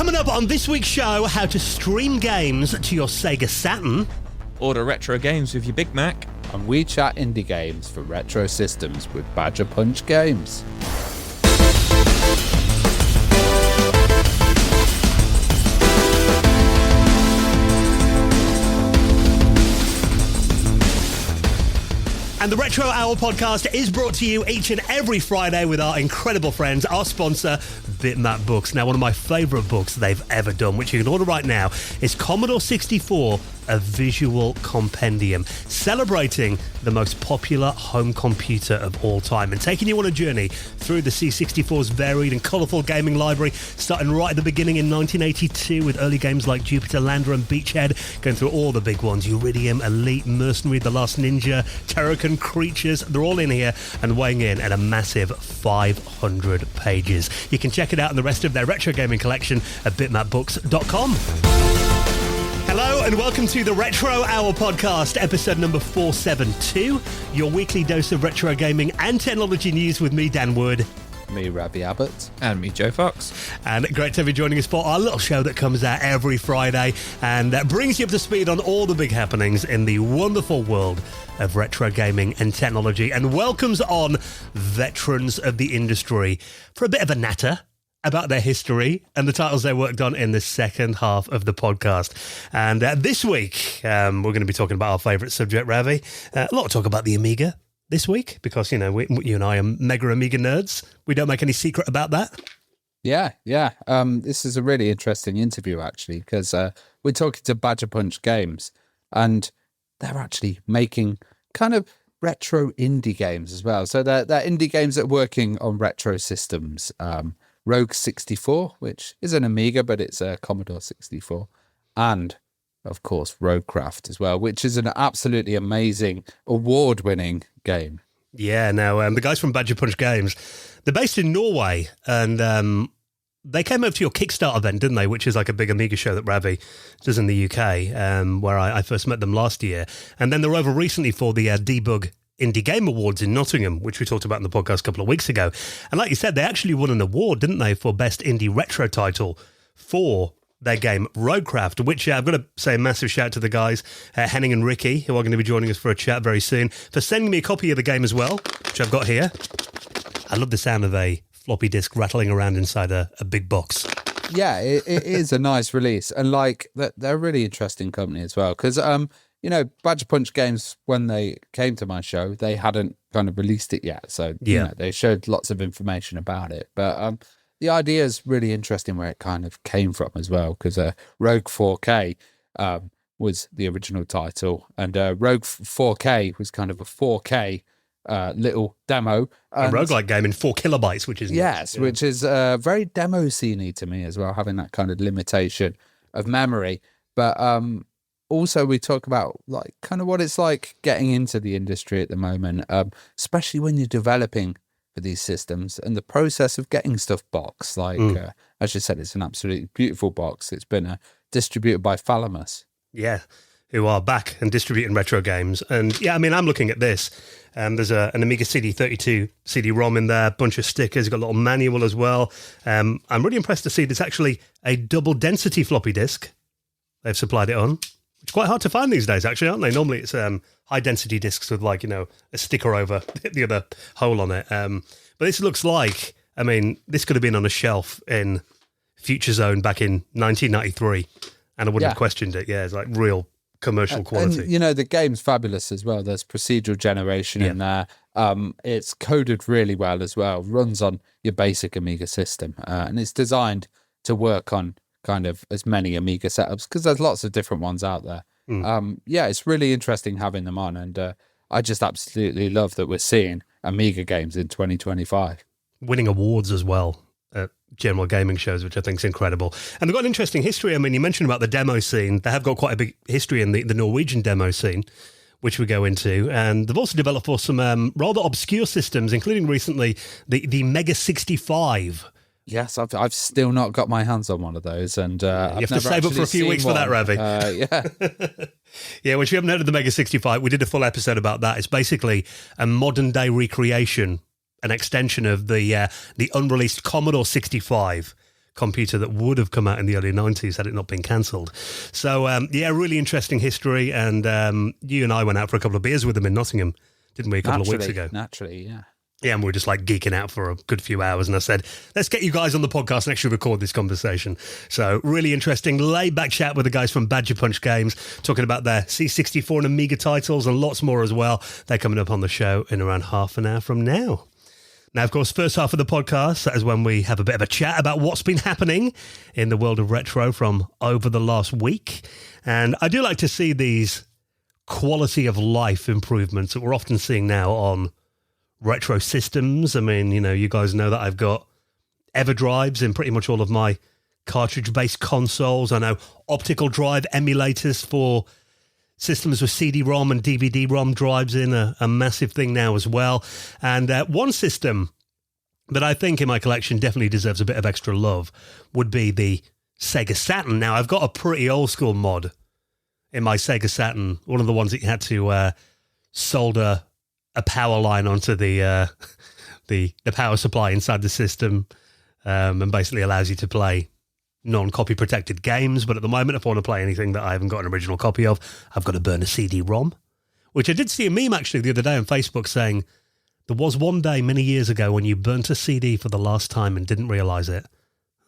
Coming up on this week's show, how to stream games to your Sega Saturn. Order retro games with your Big Mac. And we chat indie games for retro systems with Badger Punch Games. And the Retro Hour podcast is brought to you each and every Friday with our incredible friends, our sponsor, Bitmap Books. Now, one of my favourite books they've ever done, which you can order right now, is Commodore 64, A Visual Compendium, celebrating the most popular home computer of all time and taking you on a journey through the C64's varied and colourful gaming library, starting right at the beginning in 1982 with early games like Jupiter Lander and Beachhead, going through all the big ones, Uridium, Elite, Mercenary, The Last Ninja, Terracan, Creatures. They're all in here and weighing in at a massive 500 pages. You can check it out in the rest of their retro gaming collection at bitmapbooks.com. Hello and welcome to the Retro Hour podcast, episode number 472, your weekly dose of retro gaming and technology news with me, Dan Wood. Me, Ravi Abbott. And me, Joe Fox. And great to have you joining us for our little show that comes out every Friday and brings you up to speed on all the big happenings in the wonderful world of retro gaming and technology, and welcomes on veterans of the industry for a bit of a natter about their history and the titles they worked on in the second half of the podcast. And this week, we're going to be talking about our favourite subject, Ravi. A lot of talk about the Amiga this week, because, you know, you and I are mega Amiga nerds. We don't make any secret about that. Yeah. This is a really interesting interview, actually, because we're talking to Badger Punch Games, and they're actually making kind of retro indie games as well. So they're indie games that are working on retro systems. Rogue 64, which is an Amiga, but it's a Commodore 64. And, of course, RogueCraft as well, which is an absolutely amazing, award-winning game. Yeah, now, the guys from Badger Punch Games, they're based in Norway, and they came over to your Kickstarter event, didn't they, which is like a big Amiga show that Ravi does in the UK, where I first met them last year. And then they're over recently for the Debug Indie Game Awards in Nottingham, which we talked about in the podcast a couple of weeks ago. And like you said, they actually won an award, didn't they, for Best Indie Retro Title for their game RogueCraft, which I've got to say a massive shout to the guys, Henning and Ricki, who are going to be joining us for a chat very soon, for sending me a copy of the game as well, which I've got here. I love the sound of a floppy disk rattling around inside a big box. Yeah, it is a nice release. And like, they're a really interesting company as well, because you know, Badger Punch Games, when they came to my show, they hadn't kind of released it yet. So, you know, they showed lots of information about it. But the idea is really interesting where it kind of came from as well, because Rogue 4K was the original title, and Rogue 4K was kind of a 4K little demo. A roguelike game in 4 kilobytes, which is... Yes, yeah. Which is very demo scene-y to me as well, having that kind of limitation of memory. But... also, we talk about like kind of what it's like getting into the industry at the moment, especially when you're developing for these systems and the process of getting stuff boxed. Like, as you said, it's an absolutely beautiful box. It's been distributed by Thalamus. Yeah, who are back and distributing retro games. And yeah, I mean, I'm looking at this. There's an Amiga CD32 CD-ROM in there, a bunch of stickers, got a little manual as well. I'm really impressed to see there's actually a double density floppy disk. They've supplied it on. It's quite hard to find these days, actually, aren't they? Normally it's high-density discs with, like, you know, a sticker over the other hole on it. But this looks like, I mean, this could have been on a shelf in Future Zone back in 1993, and I wouldn't have questioned it. Yeah, it's like real commercial quality. And, you know, the game's fabulous as well. There's procedural generation in there. It's coded really well as well. Runs on your basic Amiga system. And it's designed to work on kind of as many Amiga setups, because there's lots of different ones out there. Yeah, it's really interesting having them on, and I just absolutely love that we're seeing Amiga games in 2025. Winning awards as well at general gaming shows, which I think is incredible. And they've got an interesting history. I mean, you mentioned about the demo scene. They have got quite a big history in the Norwegian demo scene, which we go into. And they've also developed for some rather obscure systems, including recently the Mega 65. Yes, I've still not got my hands on one of those, and you have to save up for a few weeks for that, Ravi. Yeah, yeah. Which you haven't heard of the Mega 65. We did a full episode about that. It's basically a modern day recreation, an extension of the unreleased Commodore 65 computer that would have come out in the early 90s had it not been cancelled. So, really interesting history. And you and I went out for a couple of beers with them in Nottingham, didn't we, a couple of weeks ago? Naturally, yeah. Yeah, and we were just like geeking out for a good few hours. And I said, let's get you guys on the podcast and actually record this conversation. So really interesting, laid back chat with the guys from Badger Punch Games, talking about their C64 and Amiga titles and lots more as well. They're coming up on the show in around half an hour from now. Now, of course, first half of the podcast, that is when we have a bit of a chat about what's been happening in the world of retro from over the last week. And I do like to see these quality of life improvements that we're often seeing now on retro systems. I mean, you guys know that I've got EverDrives in pretty much all of my cartridge-based consoles. I know optical drive emulators for systems with CD-ROM and DVD-ROM drives in a massive thing now as well. And one system that I think in my collection definitely deserves a bit of extra love would be the Sega Saturn. Now, I've got a pretty old-school mod in my Sega Saturn, one of the ones that you had to solder a power line onto the power supply inside the system, and basically allows you to play non-copy protected games. But at the moment, if I want to play anything that I haven't got an original copy of, I've got to burn a CD-ROM, which I did see a meme actually the other day on Facebook saying there was one day many years ago when you burnt a CD for the last time and didn't realise it.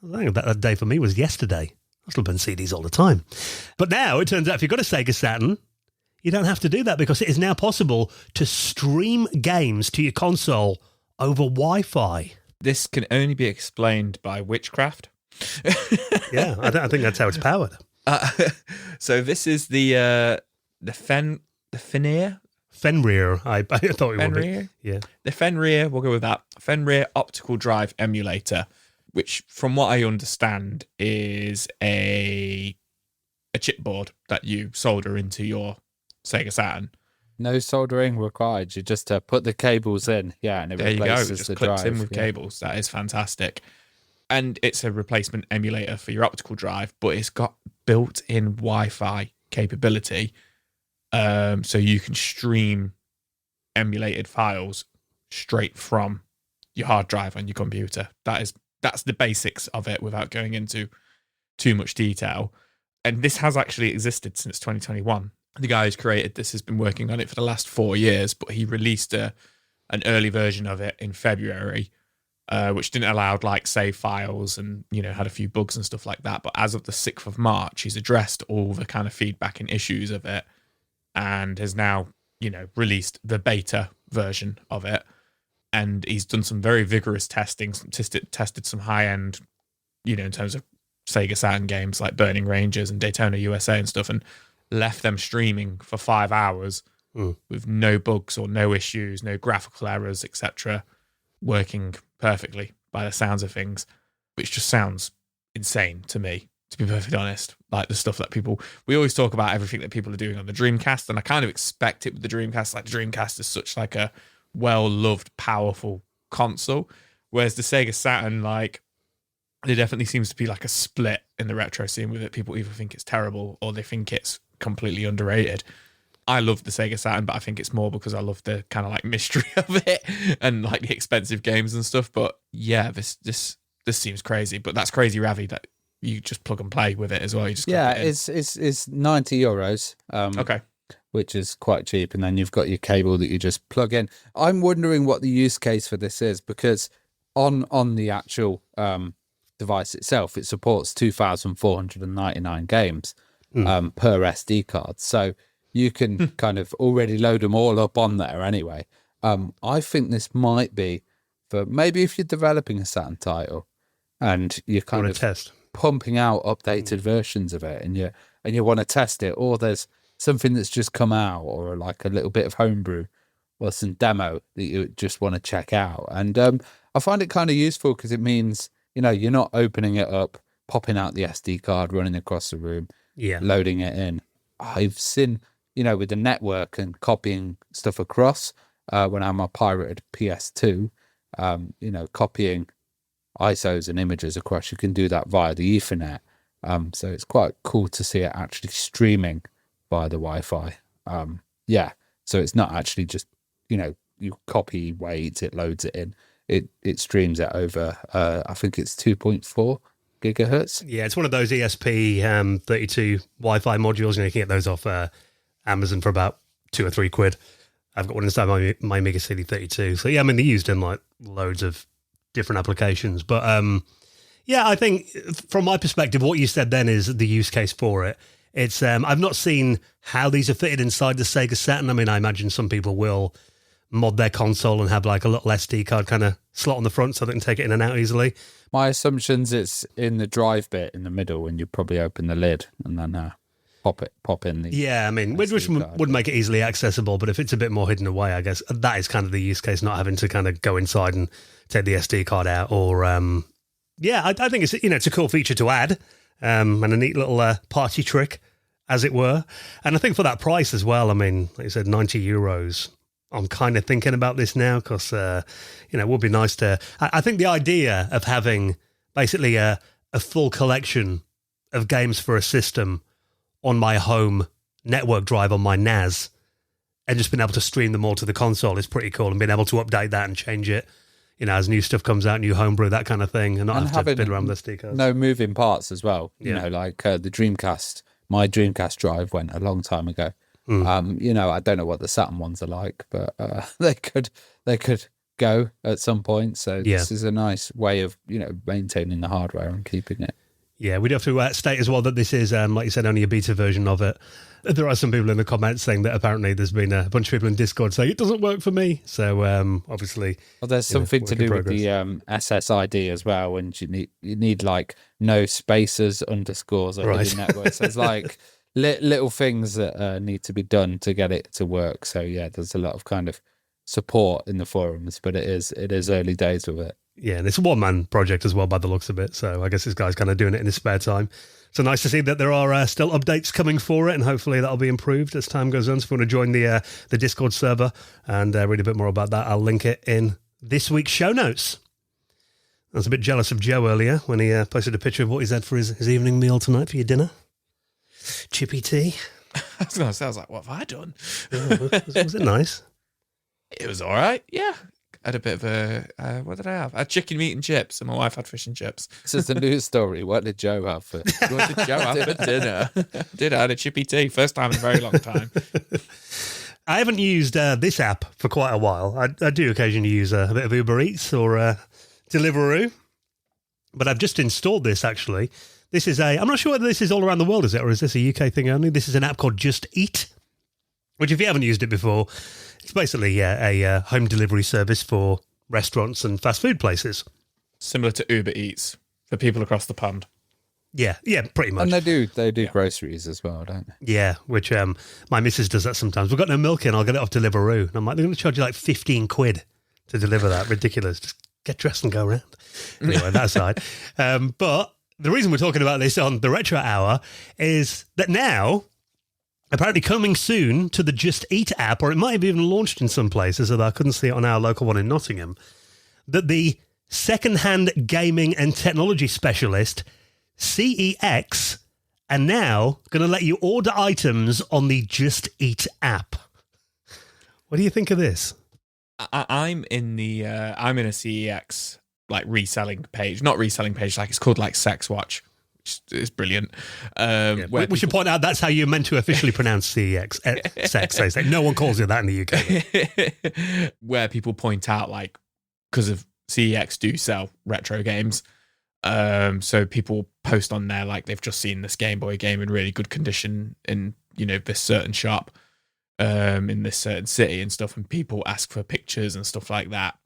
I think that day for me was yesterday. I still burn CDs all the time. But now it turns out if you've got a Sega Saturn, you don't have to do that because it is now possible to stream games to your console over Wi-Fi. This can only be explained by witchcraft. Yeah, I think that's how it's powered. So this is the Fenrir? Fenrir, I thought it would Fenrir? be. Yeah. The Fenrir, we'll go with that. Fenrir optical drive emulator, which from what I understand is a chipboard that you solder into your Sega Saturn. No soldering required. You just put the cables in, and it there you go. It replaces just the clips drive. in with cables. That is fantastic. And it's a replacement emulator for your optical drive, but it's got built-in Wi-Fi capability, so you can stream emulated files straight from your hard drive on your computer. That's the basics of it without going into too much detail. And this has actually existed since 2021. The guy who's created this has been working on it for the last 4 years, but he released an early version of it in February, which didn't allow save files and had a few bugs and stuff like that. But as of the 6th of March, he's addressed all the kind of feedback and issues of it, and has now released the beta version of it. And he's done some very vigorous testing, tested some high end, in terms of Sega Saturn games like Burning Rangers and Daytona USA and stuff, and left them streaming for 5 hours with no bugs or no issues, no graphical errors, etc., working perfectly by the sounds of things, which just sounds insane to me, to be perfectly honest. Like the stuff that we always talk about everything that people are doing on the Dreamcast, and I kind of expect it with the Dreamcast. Like the Dreamcast is such a well-loved, powerful console, whereas the Sega Saturn, there definitely seems to be a split in the retro scene with it. People either think it's terrible or they think it's completely underrated. I love the Sega Saturn, but I think it's more because I love the kind of mystery of it and the expensive games and stuff. But yeah, this seems crazy. But that's crazy, Ravi, that you just plug and play with it as well. You just it's €90. Okay. Which is quite cheap, and then you've got your cable that you just plug in. I'm wondering what the use case for this is, because on the actual device itself, it supports 2,499 games per SD card. So you can kind of already load them all up on there anyway. I think this might be for maybe if you're developing a Saturn title and you're kind of pumping out updated versions of it and you want to test it, or there's something that's just come out, or a little bit of homebrew or some demo that you just want to check out. And I find it kind of useful because it means you're not opening it up, popping out the SD card, running across the room, loading it in. I've seen, with the network and copying stuff across, when I'm a pirated PS2, copying ISOs and images across, you can do that via the Ethernet. So it's quite cool to see it actually streaming via the Wi-Fi. So it's not actually just, you copy, wait, it loads it in. It streams it over, I think it's 2.4 gigahertz. Yeah, it's one of those ESP32 Wi-Fi modules. You can get those off Amazon for about £2 or £3. I've got one inside my Amiga CD32. So yeah, I mean, they're used in like loads of different applications. But yeah, I think from my perspective, what you said then is the use case for it. It's I've not seen how these are fitted inside the Sega Saturn. I mean, I imagine some people will mod their console and have like a little SD card kind of slot on the front so they can take it in and out easily. My assumption's it's in the drive bit in the middle, and you probably open the lid and then pop in the. Yeah, I mean, which would make it easily accessible, but if it's a bit more hidden away, I guess that is kind of the use case, not having to kind of go inside and take the SD card out. Or yeah, I think it's it's a cool feature to add, and a neat little party trick, as it were. And I think for that price as well, I mean, like you said, €90. I'm kind of thinking about this now because, it would be nice to... I think the idea of having basically a full collection of games for a system on my home network drive on my NAS and just being able to stream them all to the console is pretty cool, and being able to update that and change it, as new stuff comes out, new homebrew, that kind of thing, and not have to fiddle around with SD cards. No moving parts as well. Yeah. Like the Dreamcast, my Dreamcast drive went a long time ago. I don't know what the Saturn ones are like, but they could go at some point. So this is a nice way of maintaining the hardware and keeping it. Yeah, we'd have to state as well that this is, like you said, only a beta version of it. There are some people in the comments saying that apparently there's been a bunch of people in Discord saying it doesn't work for me. So obviously, well, there's something to do with the SSID as well, and you need like no spaces, underscores, or hidden networks. So there's like little things that need to be done to get it to work. So yeah, there's a lot of kind of support in the forums, but it is early days with it. Yeah, and it's a one-man project as well by the looks of it. So I guess this guy's kind of doing it in his spare time. So nice to see that there are still updates coming for it, and hopefully that'll be improved as time goes on. So if you want to join the Discord server and read a bit more about that, I'll link it in this week's show notes. I was a bit jealous of Joe earlier when he posted a picture of what he's had for his evening meal tonight for your dinner. Chippy tea. I was going to say, I was like, what have I done? Was it nice? It was all right, yeah. I had a bit of a, what did I have? I had chicken meat and chips, and my wife had fish and chips. This is the news story. What did Joe have for dinner? I had a chippy tea. First time in a very long time. I haven't used this app for quite a while. I do occasionally use a bit of Uber Eats or Deliveroo, but I've just installed this, actually. This is I'm not sure whether this is all around the world, is it, or is this a UK thing only? This is an app called Just Eat, which if you haven't used it before, it's basically a home delivery service for restaurants and fast food places. Similar to Uber Eats for people across the pond. Yeah, pretty much. And they do groceries as well, don't they? Yeah, which my missus does that sometimes. We've got no milk in, I'll get it off Deliveroo. And I'm like, they're going to charge you like 15 quid to deliver that. Ridiculous. Just get dressed and go around. Anyway, that aside. But the reason we're talking about this on the Retro Hour is that now, apparently coming soon to the Just Eat app, or it might have even launched in some places, although I couldn't see it on our local one in Nottingham, that the second-hand gaming and technology specialist, CEX, are now going to let you order items on the Just Eat app. What do you think of this? I'm in I'm in a CEX like reselling page, not reselling page, like it's called like Sex Watch, which is brilliant. We should point out that's how you're meant to officially pronounce CEX, sex. They say no one calls it that in the UK. Where people point out, like, because of CEX do sell retro games, so people post on there like they've just seen this Game Boy game in really good condition in this certain shop, in this certain city and stuff, and people ask for pictures and stuff like that.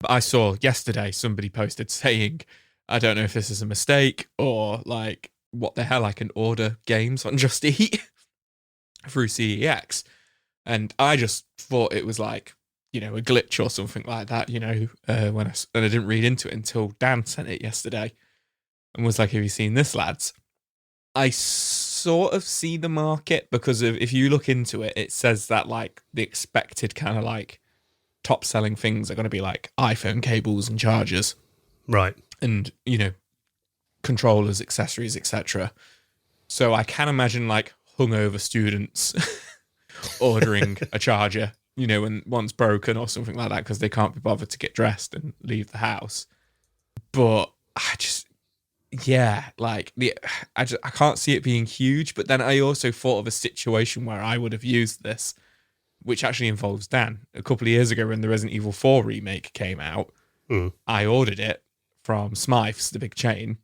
But I saw yesterday somebody posted saying, I don't know if this is a mistake or like what the hell, I can order games on Just Eat through CEX. And I just thought it was like, a glitch or something like that, when I didn't read into it until Dan sent it yesterday and was like, have you seen this, lads? I sort of see the market because of, if you look into it, it says that like the expected kind of like top selling things are going to be like iPhone cables and chargers. Right. And, controllers, accessories, etc. So I can imagine like hungover students ordering a charger, when one's broken or something like that because they can't be bothered to get dressed and leave the house. But I just, yeah, like I can't see it being huge. But then I also thought of a situation where I would have used this, which actually involves Dan. A couple of years ago, when the Resident Evil 4 remake came out, I ordered it from Smythe's, the big chain.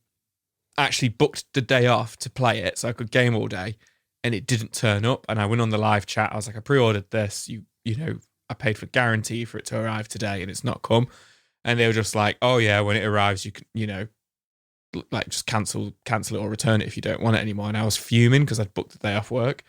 Actually booked the day off to play it so I could game all day, and it didn't turn up. And I went on the live chat. I was like, I pre-ordered this. You know, I paid for guarantee for it to arrive today, and it's not come. And they were just like, oh yeah, when it arrives, you can, you know, like just cancel it or return it if you don't want it anymore. And I was fuming because I'd booked the day off work.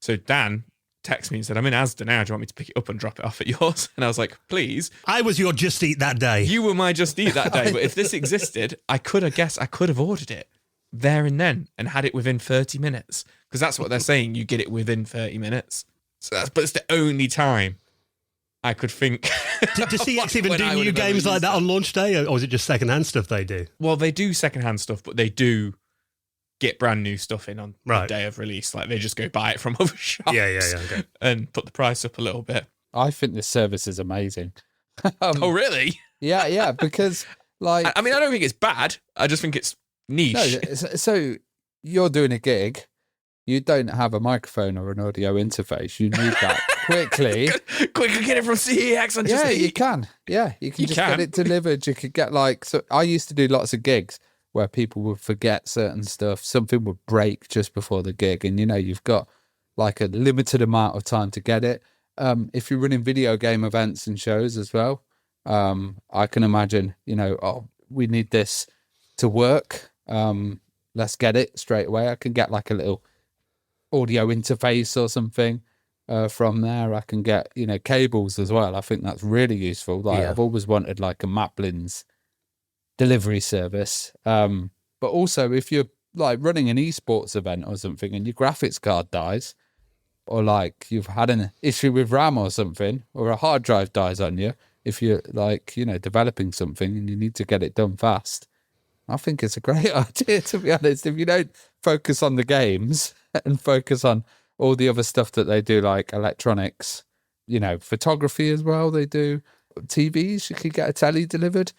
So Dan texted me and said, I'm in Asda now. Do you want me to pick it up and drop it off at yours? And I was like, please. I was your Just Eat that day. You were my Just Eat that day. But if this existed, I could have ordered it there and then and had it within 30 minutes. Because that's what they're saying. You get it within 30 minutes. But it's the only time I could think. Does CX even do new games like that on launch day, or is it just secondhand stuff they do? Well, they do secondhand stuff, but they do get brand new stuff in on the day of release. Like they just go buy it from other shops, okay. and put the price up a little bit. I think this service is amazing. Oh, really? Yeah, because like, I mean, I don't think it's bad. I just think it's niche. No, so you're doing a gig. You don't have a microphone or an audio interface. You need that quickly. Quickly get it from CEX on Yeah, you can. Yeah, you can get it delivered. You could get so I used to do lots of gigs where people would forget certain stuff. Something would break just before the gig. And, you know, you've got like a limited amount of time to get it. If you're running video game events and shows as well, I can imagine, you know, oh, we need this to work. Let's get it straight away. I can get like a little audio interface or something from there. I can get, you know, cables as well. I think that's really useful. Like I've always wanted like a Maplin's delivery service. But also if you're like running an esports event or something and your graphics card dies, or like you've had an issue with RAM or something, or a hard drive dies on you, if you're like, you know, developing something and you need to get it done fast, I think it's a great idea, to be honest. If you don't focus on the games and focus on all the other stuff that they do, like electronics, you know, photography as well, they do TVs, you could get a telly delivered.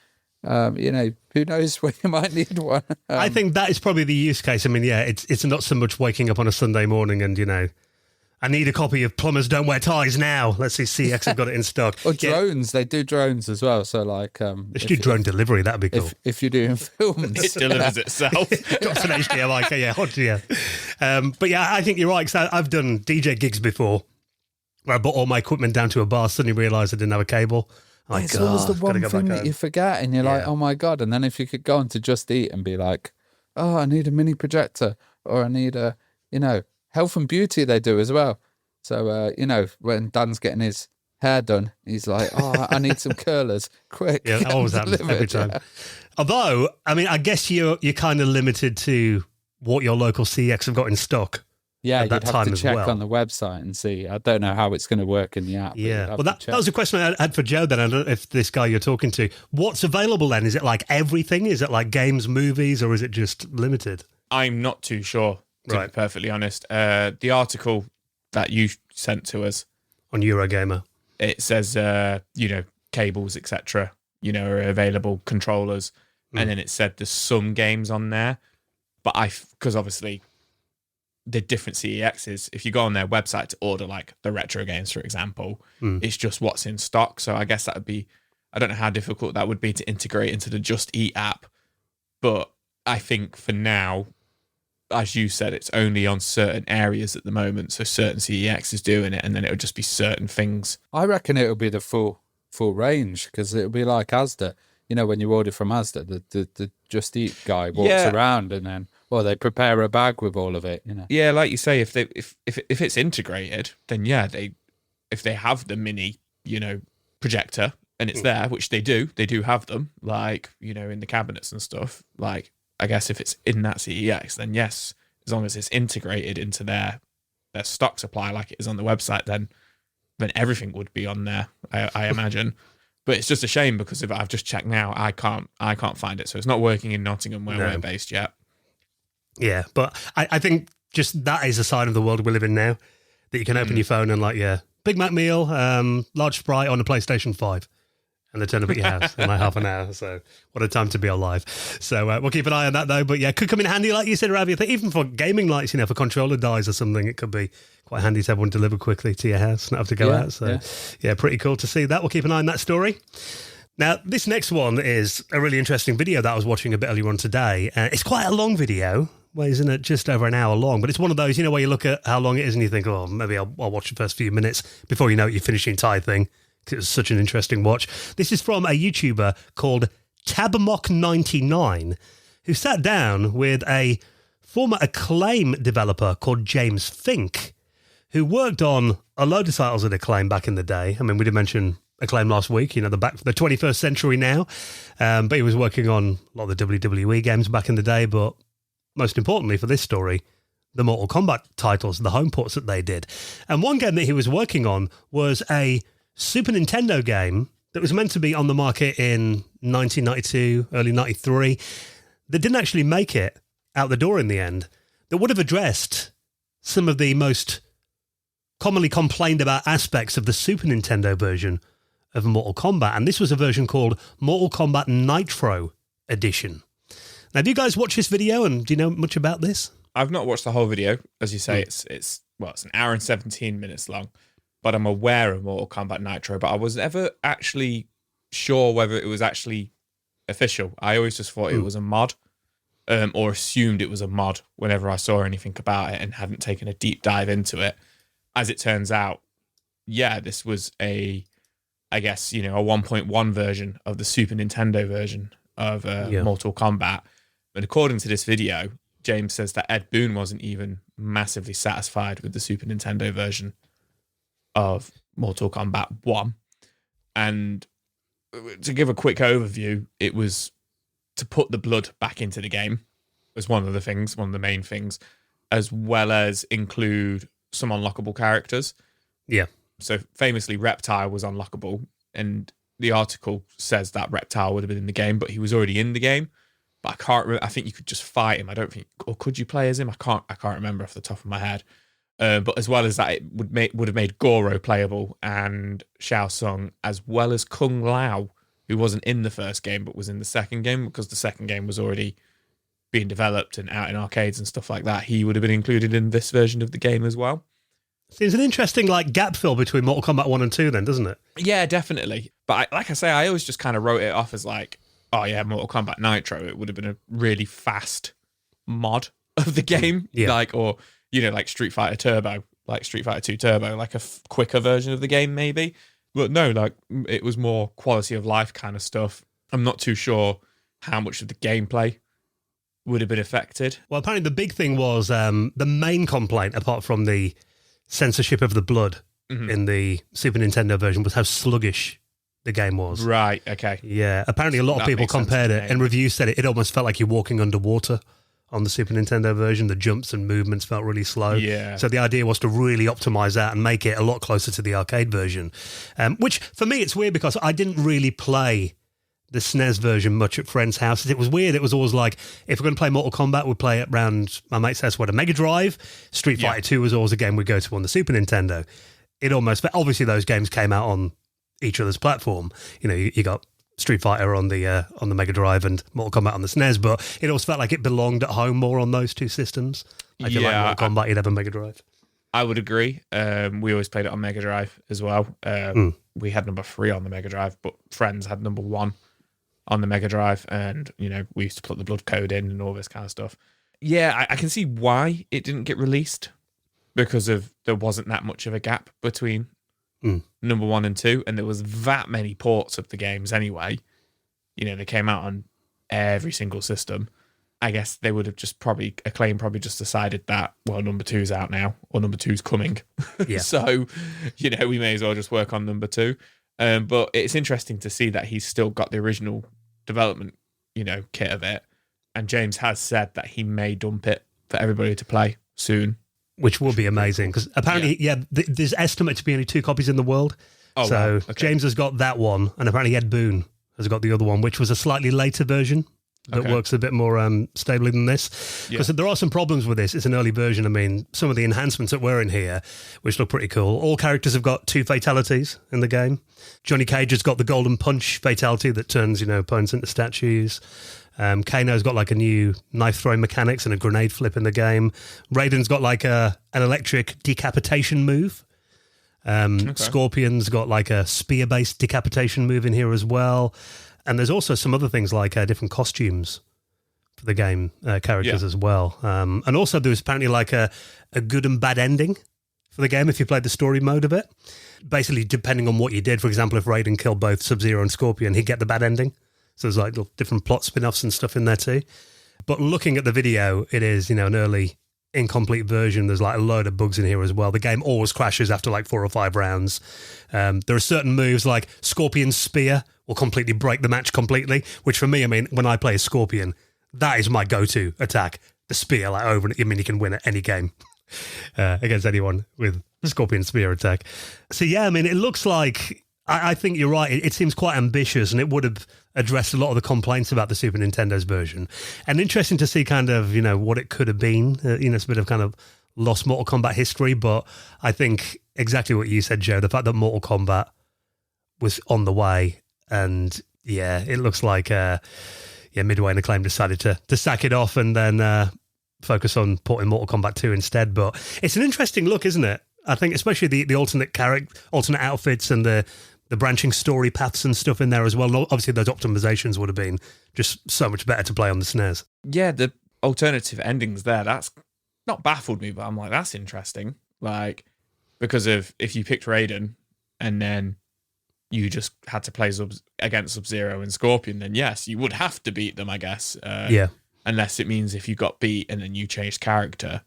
You know, who knows when you might need one. I think that is probably the use case. I mean, yeah, it's not so much waking up on a Sunday morning and, you know, I need a copy of Plumbers Don't Wear Ties Now. Let's see, CX have got it in stock. Or drones, they do drones as well. So like, they should do drone delivery. That'd be cool. If you're doing films, it delivers itself. Drops an HDMI, but yeah, I think you're right. Because I've done DJ gigs before, where I brought all my equipment down to a bar. Suddenly realised I didn't have a cable. It's always the one thing that you forget, and you're like, oh my God. And then if you could go on to Just Eat and be like, oh, I need a mini projector, or I need a, you know, health and beauty they do as well. So, you know, when Dan's getting his hair done, he's like, oh, I need some curlers, quick. Yeah, that always happens every time. Yeah. Although, I mean, I guess you're kind of limited to what your local CX have got in stock. Yeah, you'd have to check on the website and see. I don't know how it's going to work in the app. Yeah, well, that was a question I had for Joe then. I don't know if this guy you're talking to, what's available then? Is it like everything? Is it like games, movies, or is it just limited? I'm not too sure, to be perfectly honest. The article that you sent to us on Eurogamer, it says, you know, cables, etc., you know, are available, controllers, and then it said there's some games on there, but because obviously the different CEXs, if you go on their website to order like the retro games, for example, it's just what's in stock. So I guess that would be, I don't know how difficult that would be to integrate into the Just Eat app, but I think for now, as you said, it's only on certain areas at the moment. So certain CEX is doing it, and then it would just be certain things. I reckon it'll be the full range, because it'll be like Asda. You know, when you order from Asda, the Just Eat guy walks around and then, well, they prepare a bag with all of it. You know. Yeah, like you say, if it's integrated, then yeah, if they have the mini, you know, projector and it's there, which they do have them, like, you know, in the cabinets and stuff, like. I guess if it's in that CEX, then yes, as long as it's integrated into their stock supply like it is on the website, then everything would be on there, I imagine. But it's just a shame because if I've just checked now, I can't find it. So it's not working in Nottingham where we're based yet. Yeah, but I think just that is a sign of the world we live in now, that you can open your phone and like, Big Mac meal, large Sprite on a PlayStation 5. and they turn up at your house in like half an hour. So what a time to be alive. So we'll keep an eye on that though. But yeah, could come in handy, like you said, Ravi. I think even for gaming lights, if a controller dies or something, it could be quite handy to have one delivered quickly to your house, not have to go out. So yeah, pretty cool to see that. We'll keep an eye on that story. Now, this next one is a really interesting video that I was watching a bit earlier on today. It's quite a long video. Well, isn't it just over an hour long? But it's one of those, where you look at how long it is and you think, oh, maybe I'll watch the first few minutes before you know it, you finish the entire thing. It was such an interesting watch. This is from a YouTuber called Tabamok99, who sat down with a former Acclaim developer called James Fink, who worked on a load of titles at Acclaim back in the day. I mean, we did mention Acclaim last week, the 21st century now. But he was working on a lot of the WWE games back in the day, but most importantly for this story, the Mortal Kombat titles, the home ports that they did. And one game that he was working on was a Super Nintendo game that was meant to be on the market in 1992, early 93, that didn't actually make it out the door in the end, that would have addressed some of the most commonly complained about aspects of the Super Nintendo version of Mortal Kombat. And this was a version called Mortal Kombat Nitro Edition. Now, have you guys watched this video and do you know much about this? I've not watched the whole video. As you say, it's an hour and 17 minutes long, but I'm aware of Mortal Kombat Nitro, but I was never actually sure whether it was actually official. I always just thought it was a mod, or assumed it was a mod whenever I saw anything about it and hadn't taken a deep dive into it. As it turns out, this was a 1.1 version of the Super Nintendo version of Mortal Kombat. But according to this video, James says that Ed Boon wasn't even massively satisfied with the Super Nintendo version of Mortal Kombat 1. And to give a quick overview, it was to put the blood back into the game was one of the main things, as well as include some unlockable characters. Yeah. So famously, Reptile was unlockable, and the article says that Reptile would have been in the game, but he was already in the game. But I can't remember. I think you could just fight him. I don't think, or could you play as him? I can't remember off the top of my head. But as well as that, it would have made Goro playable and Shao Tsung, as well as Kung Lao, who wasn't in the first game but was in the second game, because the second game was already being developed and out in arcades and stuff like that. He would have been included in this version of the game as well. Seems an interesting gap fill between Mortal Kombat 1 and 2 then, doesn't it? Yeah, definitely. But I always just kind of wrote it off as Mortal Kombat Nitro. It would have been a really fast mod of the game. Yeah. Like Street Fighter Turbo, like Street Fighter 2 Turbo, like a quicker version of the game maybe. But no, it was more quality of life kind of stuff. I'm not too sure how much of the gameplay would have been affected. Well, apparently the big thing was the main complaint, apart from the censorship of the blood in the Super Nintendo version, was how sluggish the game was. Right, okay. Yeah, apparently a lot of people compared it, and reviews said it almost felt like you're walking underwater on the Super Nintendo version. The jumps and movements felt really slow. Yeah. So the idea was to really optimize that and make it a lot closer to the arcade version, which for me it's weird because I didn't really play the SNES version much at friends' houses. It was weird. It was always like, if we're going to play Mortal Kombat, we'd play it around my mate's house with a Mega Drive. Street Fighter 2 was always a game we'd go to on the Super Nintendo. It almost, obviously those games came out on each other's platform. You got Street Fighter on the Mega Drive and Mortal Kombat on the SNES, but it always felt like it belonged at home more on those two systems. I feel like Mortal Kombat, you'd have a Mega Drive. I would agree. We always played it on Mega Drive as well. We had number 3 on the Mega Drive, but friends had number 1 on the Mega Drive, and we used to put the blood code in and all this kind of stuff. Yeah, I can see why it didn't get released, because there wasn't that much of a gap between number 1 and 2, and there was that many ports of the games anyway. They came out on every single system. I guess they would have Acclaim probably just decided that, well, number 2's out now, or number 2's coming. Yeah. So, we may as well just work on number 2. But it's interesting to see that he's still got the original development, kit of it. And James has said that he may dump it for everybody to play soon. Which will be amazing, because apparently, there's estimated to be only 2 copies in the world. Oh, so wow. Okay. James has got that one, and apparently Ed Boon has got the other one, which was a slightly later version that works a bit more stably than this. Because there are some problems with this. It's an early version. I mean, some of the enhancements that were in here, which look pretty cool. All characters have got 2 fatalities in the game. Johnny Cage has got the golden punch fatality that turns, opponents into statues. Kano's got like a new knife throwing mechanics and a grenade flip in the game. Raiden's got like an electric decapitation move. Scorpion's got like a spear-based decapitation move in here as well. And there's also some other things like different costumes for the game characters as well. And also there was apparently like a good and bad ending for the game if you played the story mode of it. Basically, depending on what you did, for example, if Raiden killed both Sub-Zero and Scorpion, he'd get the bad ending. So there's like little different plot spin-offs and stuff in there too. But looking at the video, it is, an early incomplete version. There's like a load of bugs in here as well. The game always crashes after like 4 or 5 rounds. There are certain moves like Scorpion's Spear will completely break the match completely, which for me, I mean, when I play a Scorpion, that is my go-to attack. The Spear, like over, I mean, you can win at any game against anyone with Scorpion Spear attack. So yeah, I mean, it looks like, I think you're right. It seems quite ambitious, and it would have addressed a lot of the complaints about the Super Nintendo's version. And interesting to see kind of, what it could have been. It's a bit of kind of lost Mortal Kombat history, but I think exactly what you said, Joe, the fact that Mortal Kombat was on the way, and yeah, it looks like Midway and Acclaim decided to sack it off and then focus on porting Mortal Kombat 2 instead. But it's an interesting look, isn't it? I think especially the alternate alternate outfits and the branching story paths and stuff in there as well. Obviously, those optimizations would have been just so much better to play on the SNES. Yeah, the alternative endings there, that's not baffled me, but I'm like, that's interesting. Like, because if you picked Raiden and then you just had to play against Sub-Zero and Scorpion, then yes, you would have to beat them, I guess. Unless it means if you got beat and then you changed character,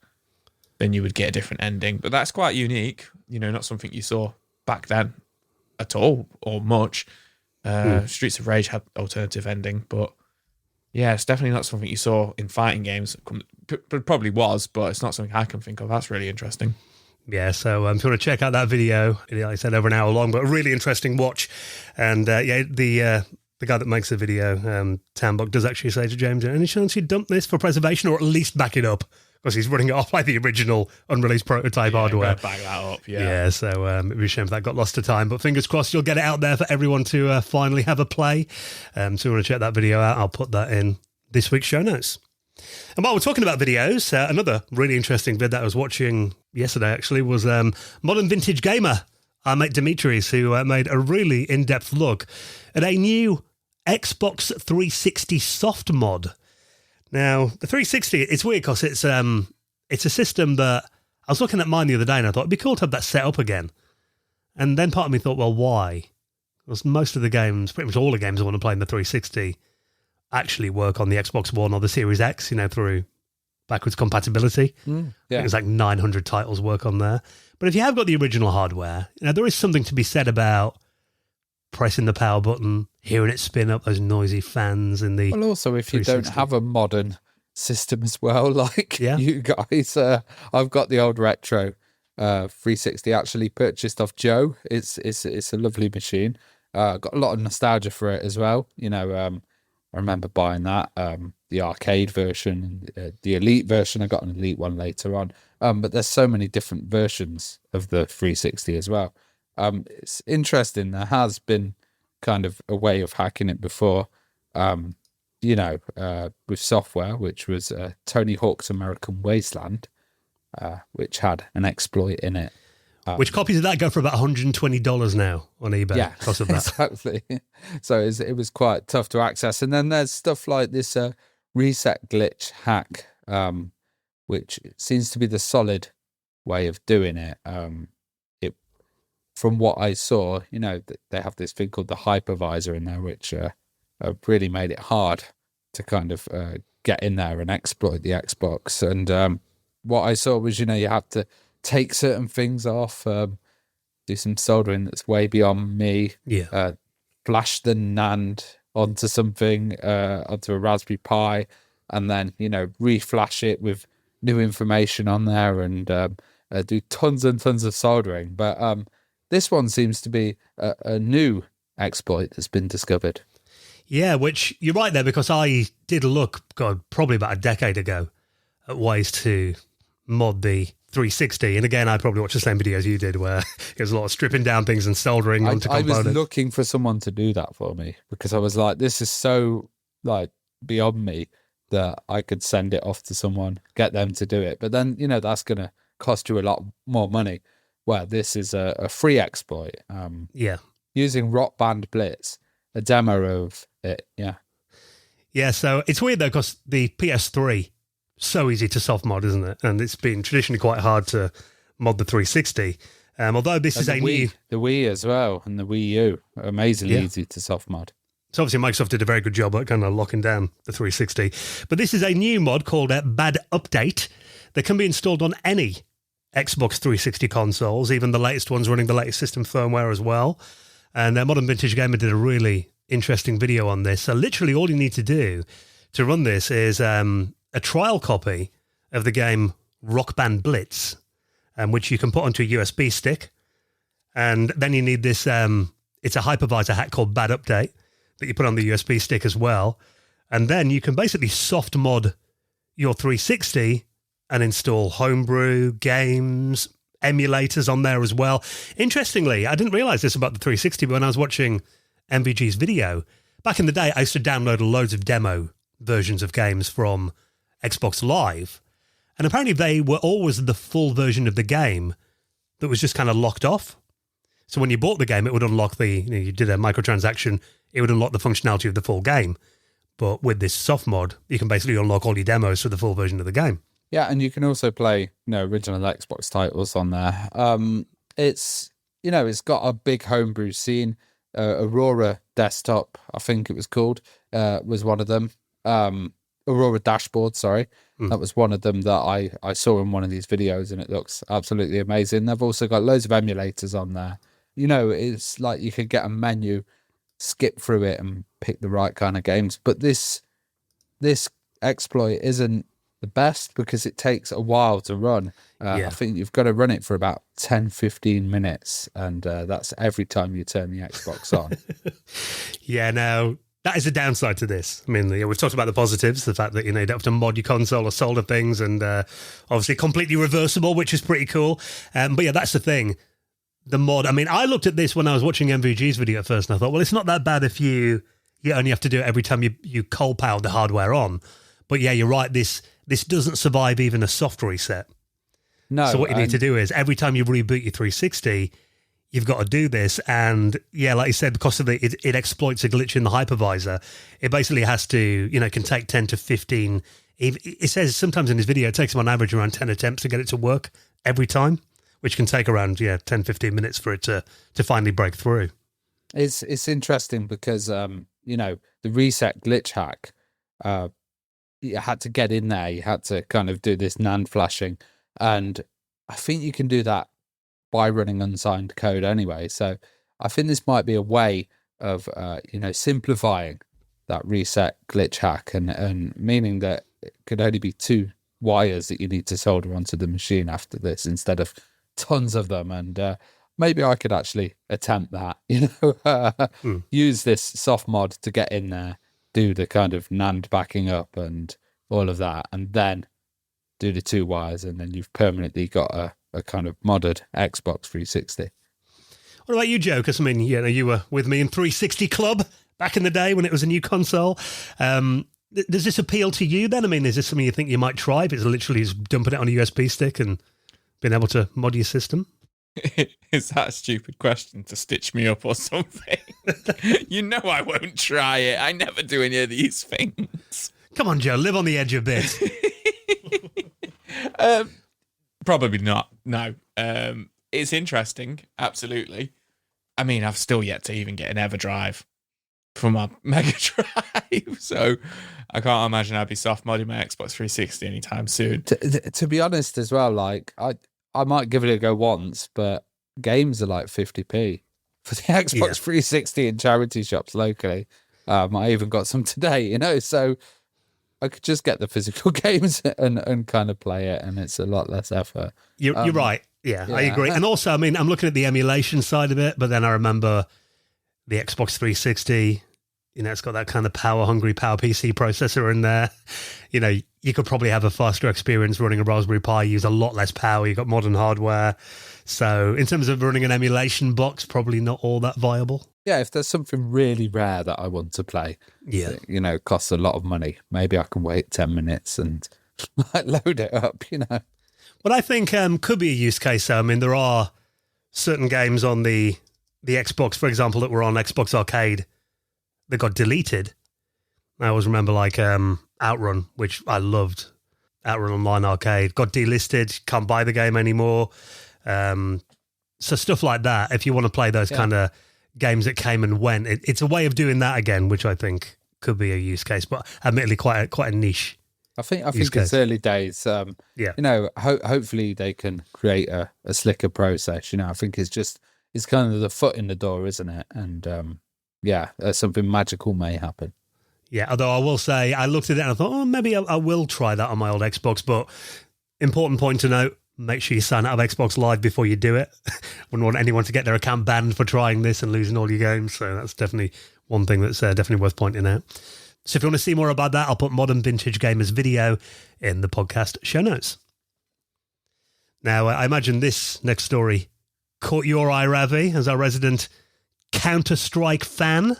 then you would get a different ending. But that's quite unique. Not something you saw back then at all or much. Streets of Rage had alternative ending, but yeah, it's definitely not something you saw in fighting games. Probably was, but it's not something I can think of. That's really interesting. Yeah, so if you want to check out that video, like I said, over an hour long, but a really interesting watch. And the guy that makes the video, Tambok, does actually say to James, any chance you dump this for preservation or at least back it up? Because he's running it off like the original unreleased prototype hardware. Back that up, Yeah, so it'd be a shame if that got lost to time. But fingers crossed you'll get it out there for everyone to finally have a play. So if you want to check that video out, I'll put that in this week's show notes. And while we're talking about videos, another really interesting vid that I was watching yesterday actually was Modern Vintage Gamer, our mate Dimitris, who made a really in-depth look at a new Xbox 360 soft mod. Now, the 360, it's weird because it's a system that I was looking at mine the other day and I thought it'd be cool to have that set up again. And then part of me thought, well, why? Because most of the games, pretty much all the games I want to play in the 360 actually work on the Xbox One or the Series X, through backwards compatibility. I think it's like 900 titles work on there. But if you have got the original hardware, there is something to be said about pressing the power button, hearing it spin up those noisy fans in the... Well, also, if you don't have a modern system as well, like you guys, I've got the old retro 360 actually purchased off Joe. It's a lovely machine. Got a lot of nostalgia for it as well. I remember buying that, the arcade version, the Elite version. I got an Elite one later on. But there's so many different versions of the 360 as well. It's interesting. There has been kind of a way of hacking it before, with software, which was Tony Hawk's American Wasteland, which had an exploit in it. Which copies of that go for about $120 now on eBay because of that. Exactly. So it was quite tough to access. And then there's stuff like this reset glitch hack, which seems to be the solid way of doing it. From what I saw, they have this thing called the hypervisor in there, which really made it hard to kind of get in there and exploit the Xbox. And what I saw was, you have to take certain things off, do some soldering that's way beyond me, flash the NAND onto something, onto a Raspberry Pi, and then, reflash it with new information on there and do tons and tons of soldering. But this one seems to be a new exploit that's been discovered. Yeah, which you're right there, because I did look, God, probably about a decade ago at ways to mod the 360. And again, I probably watched the same video as you did, where there's a lot of stripping down things and soldering onto components. I was looking for someone to do that for me, because I was like, this is so like beyond me that I could send it off to someone, get them to do it. But then, that's going to cost you a lot more money. Well, this is a free exploit. Using Rock Band Blitz, a demo of it. Yeah, so it's weird though, because the PS3, so easy to soft mod, isn't it? And it's been traditionally quite hard to mod the 360. Although this is the Wii as well, and the Wii U, amazingly easy to soft mod. So obviously Microsoft did a very good job at kind of locking down the 360. But this is a new mod called Bad Update that can be installed on any Xbox 360 consoles, even the latest ones running the latest system firmware as well. And Modern Vintage Gamer did a really interesting video on this. So literally all you need to do to run this is a trial copy of the game Rock Band Blitz, which you can put onto a USB stick. And then you need this, it's a hypervisor hack called Bad Update that you put on the USB stick as well. And then you can basically soft mod your 360 and install homebrew, games, emulators on there as well. Interestingly, I didn't realize this about the 360, but when I was watching MVG's video, back in the day, I used to download loads of demo versions of games from Xbox Live. And apparently they were always the full version of the game that was just kind of locked off. So when you bought the game, it would unlock you did a microtransaction, it would unlock the functionality of the full game. But with this soft mod, you can basically unlock all your demos for the full version of the game. Yeah, and you can also play, original Xbox titles on there. It's got a big homebrew scene. Aurora Desktop, I think it was called, was one of them. Aurora Dashboard, sorry. That was one of them that I saw in one of these videos, and it looks absolutely amazing. They've also got loads of emulators on there. It's like you could get a menu, skip through it and pick the right kind of games. But this exploit isn't the best because it takes a while to run. I think you've got to run it for about 10-15 minutes, and that's every time you turn the Xbox on. Yeah, now that is a downside to this. I mean, we've talked about the positives, the fact that you don't have to mod your console or solder things, and obviously completely reversible, which is pretty cool. But yeah, that's the thing. The mod, I mean, I looked at this when I was watching MVG's video at first, and I thought, well, it's not that bad if you only have to do it every time you cold power the hardware on. But yeah, you're right, this doesn't survive even a soft reset. No. So what you need to do is every time you reboot your 360, you've got to do this. And yeah, like you said, because of it exploits a glitch in the hypervisor. It basically has to, can take 10 to 15. It says sometimes in this video, it takes them on average around 10 attempts to get it to work every time, which can take around 10, 15 minutes for it to finally break through. It's interesting because, the reset glitch hack, you had to get in there. You had to kind of do this NAND flashing. And I think you can do that by running unsigned code anyway. So I think this might be a way of, simplifying that reset glitch hack and meaning that it could only be 2 wires that you need to solder onto the machine after this instead of tons of them. And maybe I could actually attempt that, use this soft mod to get in there, do the kind of NAND backing up and all of that, and then do the 2 wires, and then you've permanently got a kind of modded Xbox 360. What about you, Joe? Because, I mean, you were with me in 360 Club back in the day when it was a new console. Does this appeal to you then? I mean, is this something you think you might try if it's literally just dumping it on a USB stick and being able to mod your system? Is that a stupid question to stitch me up or something? You know I won't try it. I never do any of these things. Come on, Joe, live on the edge a bit. Probably not. No. It's interesting. Absolutely. I mean, I've still yet to even get an EverDrive for my Mega Drive, so I can't imagine I'd be soft modding my Xbox 360 anytime soon. To be honest as well, like I might give it a go once, but games are like 50p for the Xbox 360 in charity shops locally. I even got some today, so I could just get the physical games and kind of play it, and it's a lot less effort. You're right. Yeah, I agree. And also, I mean, I'm looking at the emulation side of it, but then I remember the Xbox 360, it's got that kind of power-hungry Power PC processor in there. You could probably have a faster experience running a Raspberry Pi, use a lot less power. You've got modern hardware. So in terms of running an emulation box, probably not all that viable. Yeah, if there's something really rare that I want to play, that, costs a lot of money, maybe I can wait 10 minutes and load it up, What I think could be a use case, though, I mean, there are certain games on the Xbox, for example, that were on Xbox Arcade that got deleted. I always remember Outrun, which I loved. Outrun Online Arcade got delisted, can't buy the game anymore. So stuff like that, if you want to play those kind of games that came and went, it's a way of doing that again, which I think could be a use case, but admittedly quite a niche. I think it's early days. Hopefully they can create a slicker process. I think it's kind of the foot in the door, isn't it? And something magical may happen. Yeah, although I will say, I looked at it and I thought, maybe I will try that on my old Xbox. But important point to note, make sure you sign out of Xbox Live before you do it. Wouldn't want anyone to get their account banned for trying this and losing all your games. So that's definitely one thing that's definitely worth pointing out. So if you want to see more about that, I'll put Modern Vintage Gamers video in the podcast show notes. Now, I imagine this next story caught your eye, Ravi, as our resident Counter-Strike fan.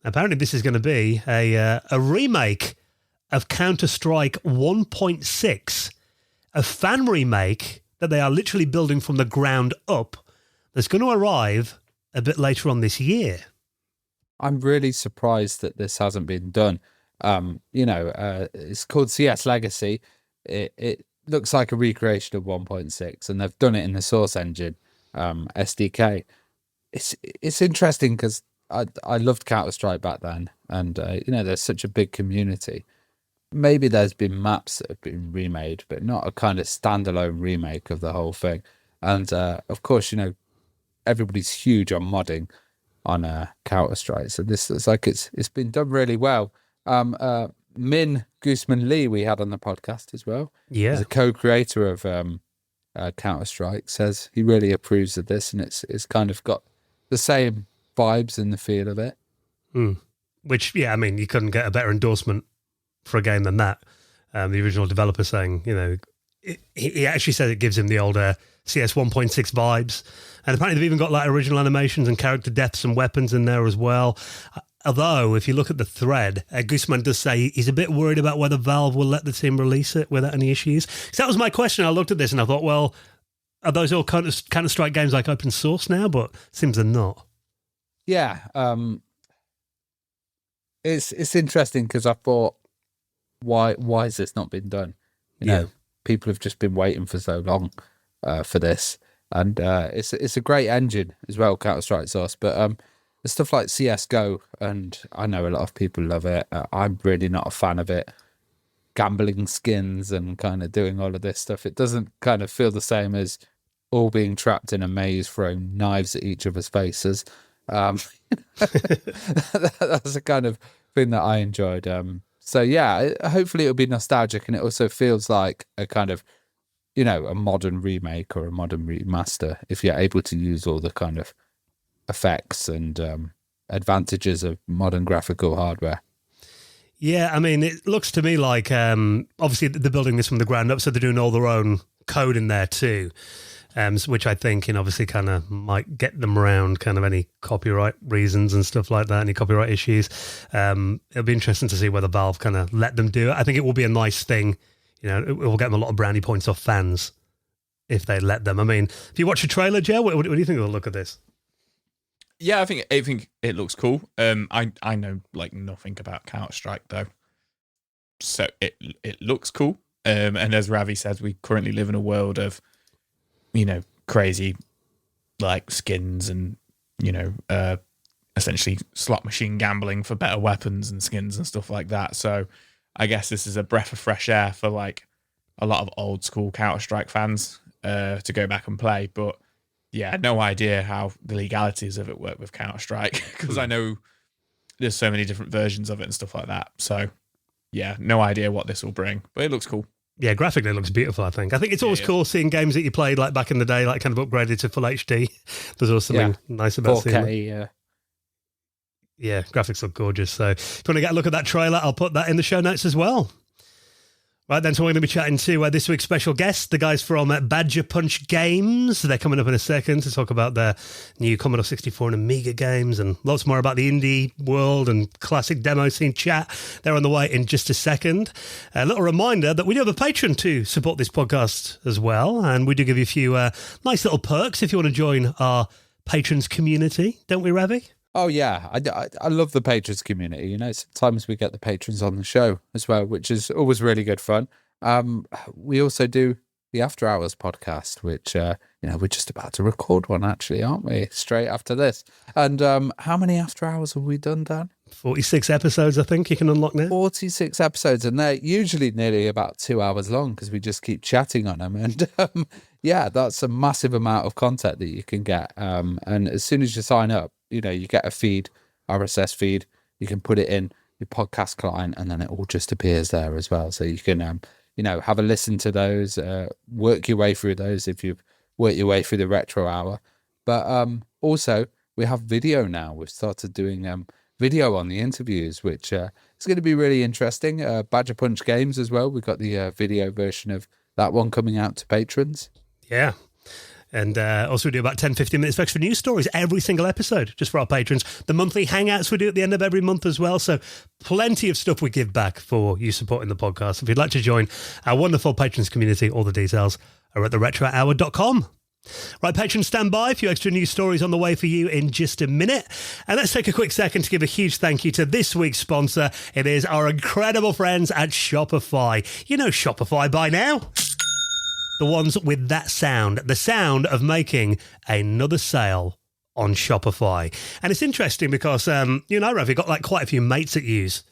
Apparently, this is going to be a remake of Counter-Strike 1.6, a fan remake that they are literally building from the ground up that's going to arrive a bit later on this year. I'm really surprised that this hasn't been done. It's called CS Legacy. It looks like a recreation of 1.6, and they've done it in the Source Engine SDK. It's interesting because I loved Counter-Strike back then, and there's such a big community. Maybe there's been maps that have been remade, but not a kind of standalone remake of the whole thing. And of course, everybody's huge on modding on Counter-Strike, so this looks like it's been done really well. Min Guzman Lee, we had on the podcast as well. Yeah, he's a co-creator of Counter-Strike, says he really approves of this, and it's kind of got the same vibes and the feel of it. Which, I mean, you couldn't get a better endorsement for a game than that. The original developer saying, he actually said it gives him the older CS 1.6 vibes. And apparently they've even got original animations and character deaths and weapons in there as well. Although, if you look at the thread, Guzman does say he's a bit worried about whether Valve will let the team release it without any issues. So that was my question. I looked at this and I thought, well, are those all Counter-Strike games open source now? But it seems they're not. Yeah. It's interesting because I thought, why has this not been done? People have just been waiting for so long for this. And it's a great engine as well, Counter-Strike Source. But there's stuff like CSGO, and I know a lot of people love it. I'm really not a fan of it. Gambling skins and kind of doing all of this stuff. It doesn't kind of feel the same as all being trapped in a maze, throwing knives at each other's faces. That's the kind of thing that I enjoyed. Hopefully it'll be nostalgic, and it also feels like a kind of, a modern remake or a modern remaster if you're able to use all the kind of effects and advantages of modern graphical hardware. Yeah, I mean, it looks to me like, obviously they're building this from the ground up, so they're doing all their own code in there too, which I think, obviously kind of might get them around kind of any copyright reasons and stuff like that, any copyright issues. It'll be interesting to see whether Valve kind of let them do it. I think it will be a nice thing. It will get them a lot of brownie points off fans if they let them. I mean, if you watch a trailer, Joe, what do you think of the look of this? Yeah, I think it looks cool. I know nothing about Counter-Strike though, so it looks cool. And as Ravi says, we currently live in a world of crazy skins and essentially slot machine gambling for better weapons and skins and stuff like that. So I guess this is a breath of fresh air for a lot of old school Counter-Strike fans to go back and play. But yeah, no idea how the legalities of it work with Counter-Strike, because I know there's so many different versions of it and stuff like that. So yeah, no idea what this will bring, but it looks cool. Yeah, graphically it looks beautiful, I think. It's always cool seeing games that you played back in the day, kind of upgraded to full HD. There's always something nice about 4K, seeing it. Yeah, graphics look gorgeous. So if you want to get a look at that trailer, I'll put that in the show notes as well. Right then, so we're going to be chatting to this week's special guest, the guys from Badger Punch Games. They're coming up in a second to talk about their new Commodore 64 and Amiga games and lots more about the indie world and classic demo scene chat. They're on the way in just a second. A little reminder that we do have a Patreon to support this podcast as well, and we do give you a few nice little perks if you want to join our patrons community, don't we, Ravi? Oh, yeah. I love the patrons community. You know, sometimes we get the patrons on the show as well, which is always really good fun. We also do the After Hours podcast, which, we're just about to record one, actually, aren't we? Straight after this. And how many After Hours have we done, Dan? 46 episodes, I think you can unlock now. 46 episodes, and they're usually nearly about 2 hours long because we just keep chatting on them. And yeah, that's a massive amount of content that you can get. And as soon as you sign up, you get a feed, RSS feed. You can put it in your podcast client, and then it all just appears there as well. So you can, have a listen to those, work your way through those if you've worked your way through the Retro Hour. But also, we have video now. We've started doing video on the interviews, which is going to be really interesting. Badger Punch Games as well. We've got the video version of that one coming out to patrons. Yeah. And also we do about 10-15 minutes of extra news stories every single episode, just for our patrons. The monthly hangouts we do at the end of every month as well. So plenty of stuff we give back for you supporting the podcast. If you'd like to join our wonderful patrons community, all the details are at theretrohour.com. Right, patrons, stand by. A few extra news stories on the way for you in just a minute. And let's take a quick second to give a huge thank you to this week's sponsor. It is our incredible friends at Shopify. You know Shopify by now. The ones with that sound, the sound of making another sale on Shopify. And it's interesting because, Rav, you've got like quite a few mates that use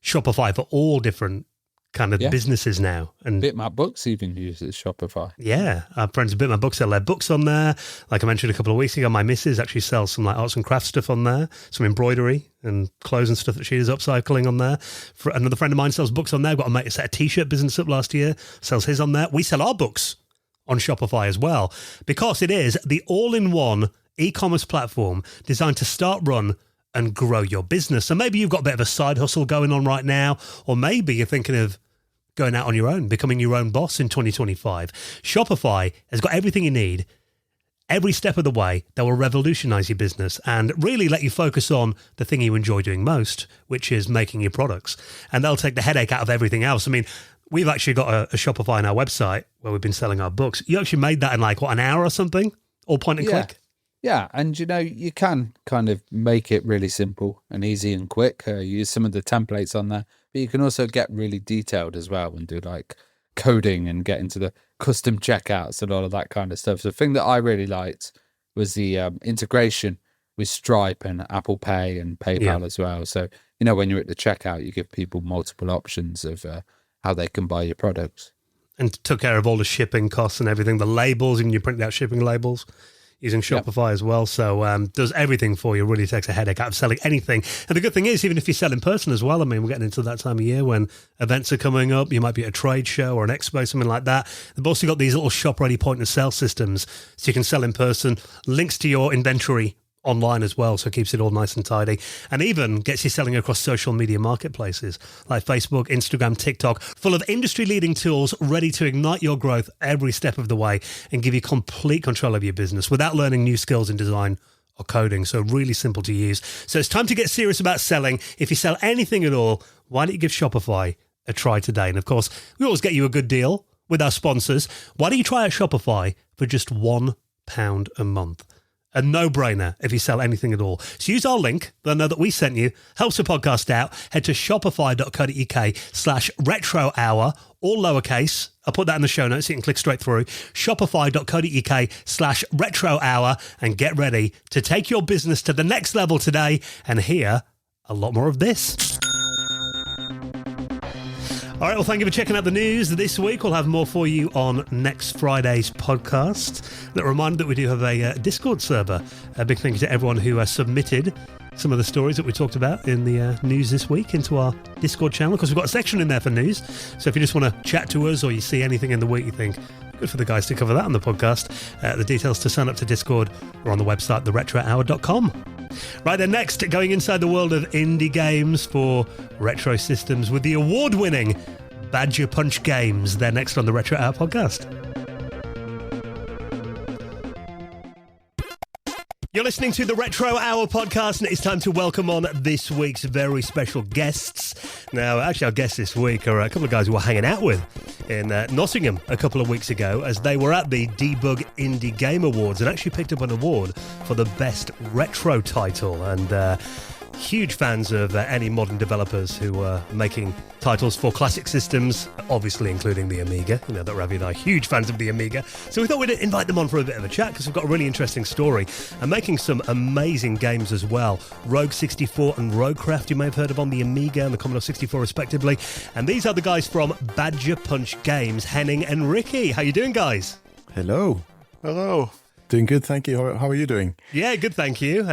Shopify for all different kind of businesses now. And Bitmap Books even uses Shopify. Yeah, our friends at Bitmap Books sell their books on there. Like I mentioned a couple of weeks ago, my missus actually sells some like arts and crafts stuff on there, some embroidery and clothes and stuff that she does upcycling on there. For another friend of mine sells books on there. Got a mate that set a t-shirt business up last year, sells his on there. We sell our books on Shopify as well, because it is the all-in-one e-commerce platform designed to start, run, and grow your business. So maybe you've got a bit of a side hustle going on right now, or maybe you're thinking of going out on your own, becoming your own boss in 2025. Shopify has got everything you need every step of the way that will revolutionize your business and really let you focus on the thing you enjoy doing most, which is making your products. And they'll take the headache out of everything else. I mean, we've actually got a Shopify on our website where we've been selling our books. You actually made that in like, an hour or something? All point and click? Yeah, and you can kind of make it really simple and easy and quick. Use some of the templates on there, but you can also get really detailed as well and do like coding and get into the custom checkouts and all of that kind of stuff. So the thing that I really liked was the integration with Stripe and Apple Pay and PayPal as well. So, when you're at the checkout, you give people multiple options of how they can buy your products. And took care of all the shipping costs and everything, the labels, and you printed out shipping labels using Shopify as well. So does everything for you, really takes a headache out of selling anything. And the good thing is, even if you sell in person as well, I mean, we're getting into that time of year when events are coming up. You might be at a trade show or an expo, something like that. They've also got these little shop-ready point-of-sale systems, so you can sell in person, links to your inventory online as well, so it keeps it all nice and tidy, and even gets you selling across social media marketplaces like Facebook, Instagram, TikTok, full of industry-leading tools ready to ignite your growth every step of the way and give you complete control of your business without learning new skills in design or coding. So really simple to use. So it's time to get serious about selling. If you sell anything at all, why don't you give Shopify a try today? And of course, we always get you a good deal with our sponsors. Why don't you try out Shopify for just £1 a month? A no-brainer if you sell anything at all. So use our link, they'll know that we sent you, helps the podcast out. Head to shopify.co.uk/retrohour, all lowercase. I'll put that in the show notes so you can click straight through. Shopify.co.uk/retrohour and get ready to take your business to the next level today and hear a lot more of this. All right, well, thank you for checking out the news this week. We'll have more for you on next Friday's podcast. A reminder that we do have a Discord server. A big thank you to everyone who submitted some of the stories that we talked about in the news this week into our Discord channel, because we've got a section in there for news. So if you just want to chat to us or you see anything in the week you think, good for the guys to cover that on the podcast, the details to sign up to Discord are on the website, theretrohour.com. Right then, next, going inside the world of indie games for retro systems with the award-winning Badger Punch Games. They're next on the Retro Hour podcast. You're listening to the Retro Hour podcast, and it's time to welcome on this week's very special guests. Now, actually, our guests this week are a couple of guys we were hanging out with in Nottingham a couple of weeks ago as they were at the Debug Indie Game Awards and actually picked up an award for the best retro title. And huge fans of any modern developers who are making titles for classic systems, obviously including the Amiga. You know that Ravi and I are huge fans of the Amiga. So we thought we'd invite them on for a bit of a chat because we've got a really interesting story and making some amazing games as well. Rogue64 and RogueCraft, you may have heard of on the Amiga and the Commodore 64 respectively. And these are the guys from Badger Punch Games, Henning and Ricki. How you doing, guys? Hello. Hello. Doing good, thank you. How are you doing? Yeah, good, thank you.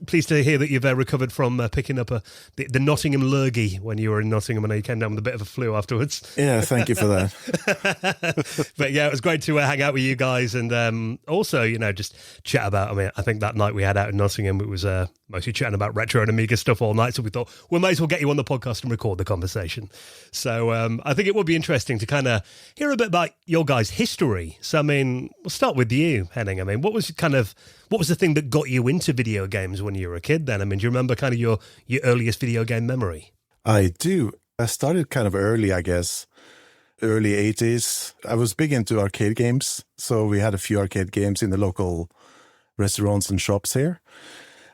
Pleased to hear that you've recovered from picking up the Nottingham lurgy when you were in Nottingham. I know you came down with a bit of a flu afterwards. Yeah, thank you for that. But yeah, it was great to hang out with you guys and also, you know, just chat about, I think that night we had out in Nottingham, it was mostly chatting about retro and Amiga stuff all night. So we thought, we may as well get you on the podcast and record the conversation. So I think it would be interesting to kind of hear a bit about your guys' history. So, we'll start with you, Henning. What was the thing that got you into video games when you were a kid then? Do you remember kind of your earliest video game memory? I do. I started kind of early, I guess. Early 80s. I was big into arcade games. So we had a few arcade games in the local restaurants and shops here.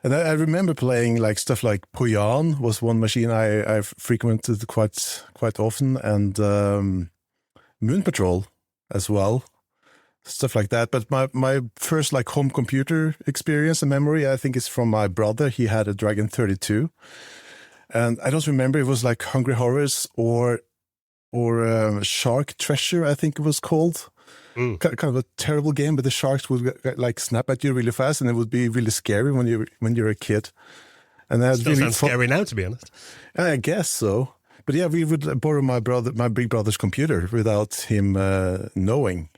And I remember playing like stuff like Poyan was one machine I frequented quite often. And Moon Patrol as well. Stuff like that. But my first like home computer experience and memory, I think, is from my brother. He had a Dragon 32. And I don't remember, it was like Hungry Horrors or Shark Treasure, I think it was called. Kind of a terrible game, but the sharks would like snap at you really fast, and it would be really scary when you're a kid. And that Still really sounds scary now, to be honest. I guess so. But yeah, we would borrow my big brother's computer without him knowing.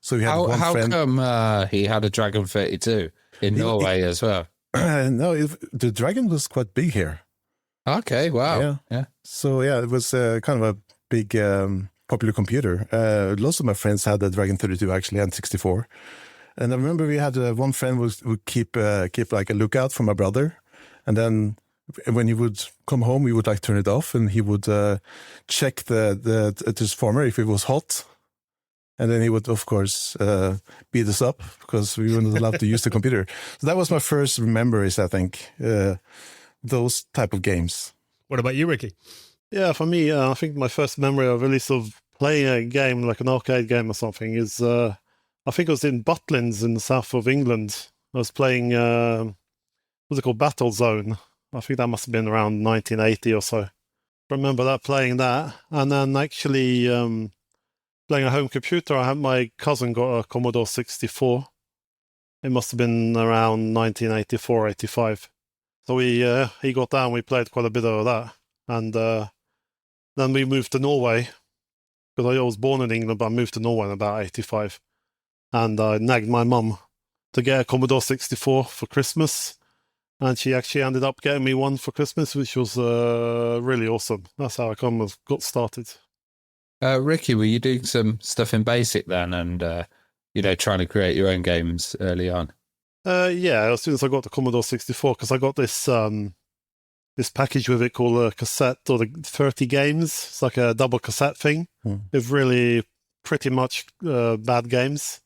So we had one friend. How come he had a Dragon 32 in Norway as well? No, the Dragon was quite big here. Okay, wow. Yeah. So yeah, it was kind of a big popular computer. Lots of my friends had the Dragon 32 actually, and 64. And I remember we had one friend would keep like a lookout for my brother, and then when he would come home, we would like turn it off, and he would check the transformer if it was hot. And then he would, of course, beat us up because we weren't allowed to use the computer. So that was my first memories, I think, those type of games. What about you, Ricki? Yeah, for me, I think my first memory of really sort of playing a game, like an arcade game or something, is I think it was in Butlins in the south of England. I was playing, what's it called, Battle Zone. I think that must have been around 1980 or so. I remember that, playing that. And then actually playing a home computer, my cousin got a Commodore 64. It must have been around 1984, 85. So he got that and we played quite a bit of that. And then we moved to Norway, because I was born in England, but I moved to Norway in about 85. And I nagged my mum to get a Commodore 64 for Christmas. And she actually ended up getting me one for Christmas, which was really awesome. That's how I kind of got started. Ricki, were you doing some stuff in BASIC then and, trying to create your own games early on? Yeah, as soon as I got the Commodore 64, because I got this this package with it called a cassette, or the 30 games. It's like a double cassette thing with really pretty much bad games.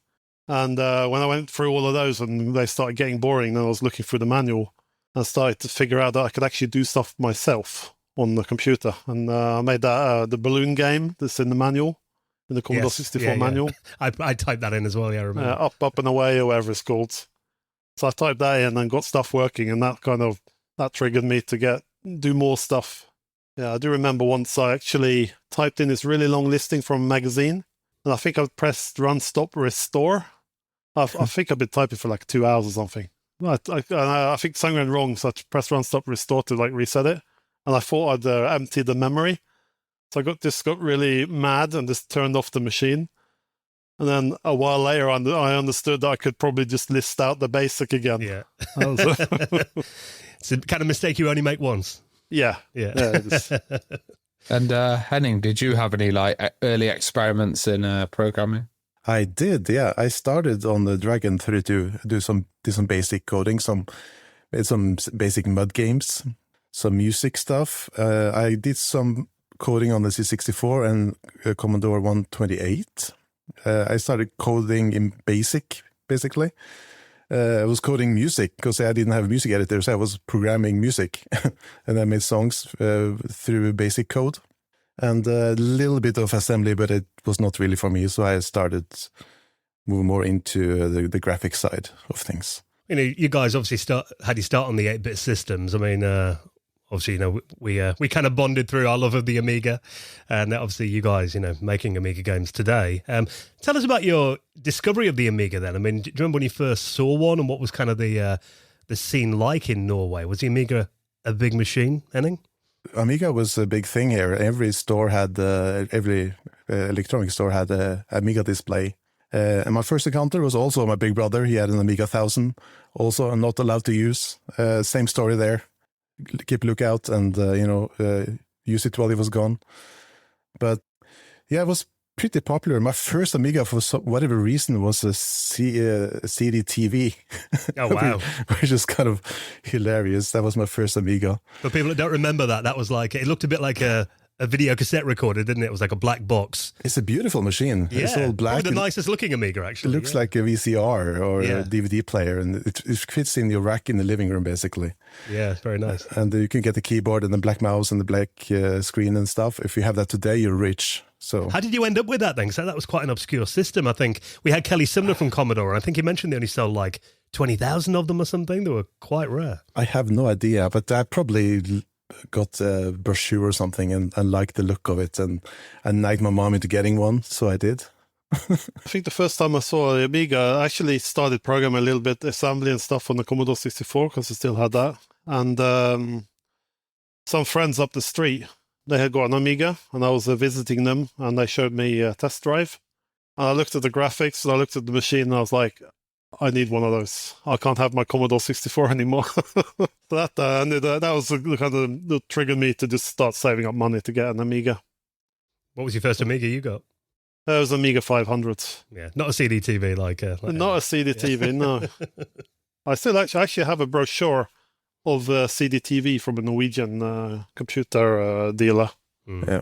And when I went through all of those and they started getting boring, then I was looking through the manual and started to figure out that I could actually do stuff myself on the computer. And I made that the balloon game that's in the manual, in the Commodore 64 manual. I typed that in as well, yeah, I remember. Up and Away, or whatever it's called. So I typed that in and got stuff working, and that triggered me to do more stuff. Yeah, I do remember once I actually typed in this really long listing from a magazine, and I think I pressed run, stop, restore. I think I've been typing for like 2 hours or something. I think something went wrong, so I pressed run, stop, restore to like reset it. And I thought I'd emptied the memory. So I got really mad and just turned off the machine. And then a while later, I understood that I could probably just list out the basic again. Yeah. That was- It's the kind of mistake you only make once. yeah. Yeah. And Henning, did you have any like early experiments in programming? I did, yeah. I started on the Dragon 32, do some basic coding, made some basic mud games, some music stuff. I did some coding on the C64 and Commodore 128. I started coding in BASIC, basically. I was coding music because I didn't have a music editor, so I was programming music. And I made songs through basic code. And a little bit of assembly, but it was not really for me. So I started moving more into the graphic side of things. You know, you guys obviously had you start on the 8-bit systems. I mean, obviously, you know, we kind of bonded through our love of the Amiga, and obviously you guys, you know, making Amiga games today. Tell us about your discovery of the Amiga then. I mean, do you remember when you first saw one, and what was kind of the scene like in Norway? Was the Amiga a big machine, Henning? Amiga was a big thing here. Every store had, every electronic store had a Amiga display. And my first encounter was also my big brother. He had an Amiga 1000, also not allowed to use. Same story there. Keep a lookout and, use it while he was gone. But yeah, it was pretty popular. My first Amiga, for whatever reason, was a CD TV. Oh, wow. Which is kind of hilarious. That was my first Amiga. For people that don't remember that was like, it looked a bit like a video cassette recorder, didn't it? It was like a black box. It's a beautiful machine. Yeah, it's all black. probably the nicest looking Amiga, actually. It looks like a VCR or a DVD player, and it fits in your rack in the living room, basically. Yeah, it's very nice. And you can get the keyboard and the black mouse and the black screen and stuff. If you have that today, you're rich. So how did you end up with that then? Because that was quite an obscure system. I think we had Kelly Sumner from Commodore, and I think he mentioned they only sold like 20,000 of them or something. They were quite rare. I have no idea, but I probably got a brochure or something and liked the look of it and nagged my mom into getting one, so I did. I think the first time I saw the Amiga, I actually started programming a little bit assembly and stuff on the Commodore 64 because I still had that. And some friends up the street, they had got an Amiga, and I was visiting them, and they showed me a test drive. And I looked at the graphics, and I looked at the machine, and I was like, I need one of those. I can't have my Commodore 64 anymore. That was the kind of that triggered me to just start saving up money to get an Amiga. What was your first Amiga you got? It was Amiga 500. Yeah, not a CD TV like not a CD TV, no. I still actually have a brochure of CD TV from a Norwegian computer dealer. Yeah.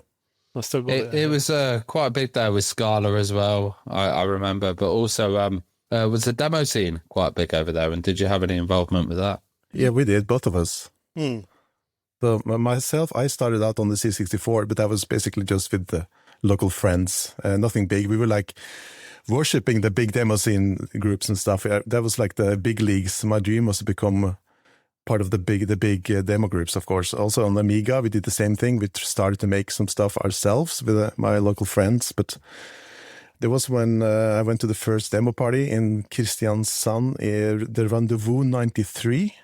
I still got it. It was quite big there with Scala as well, I remember, but also was the demo scene quite big over there, and did you have any involvement with that? Yeah, we did, both of us. Hmm. So myself, I started out on the C64, but that was basically just with the local friends, nothing big. We were like worshipping the big demo scene groups and stuff. That was like the big leagues. My dream was to become part of the big demo groups, of course. Also on Amiga, we did the same thing. We started to make some stuff ourselves with my local friends. But there was when I went to the first demo party in Kristiansand, the Rendezvous 93,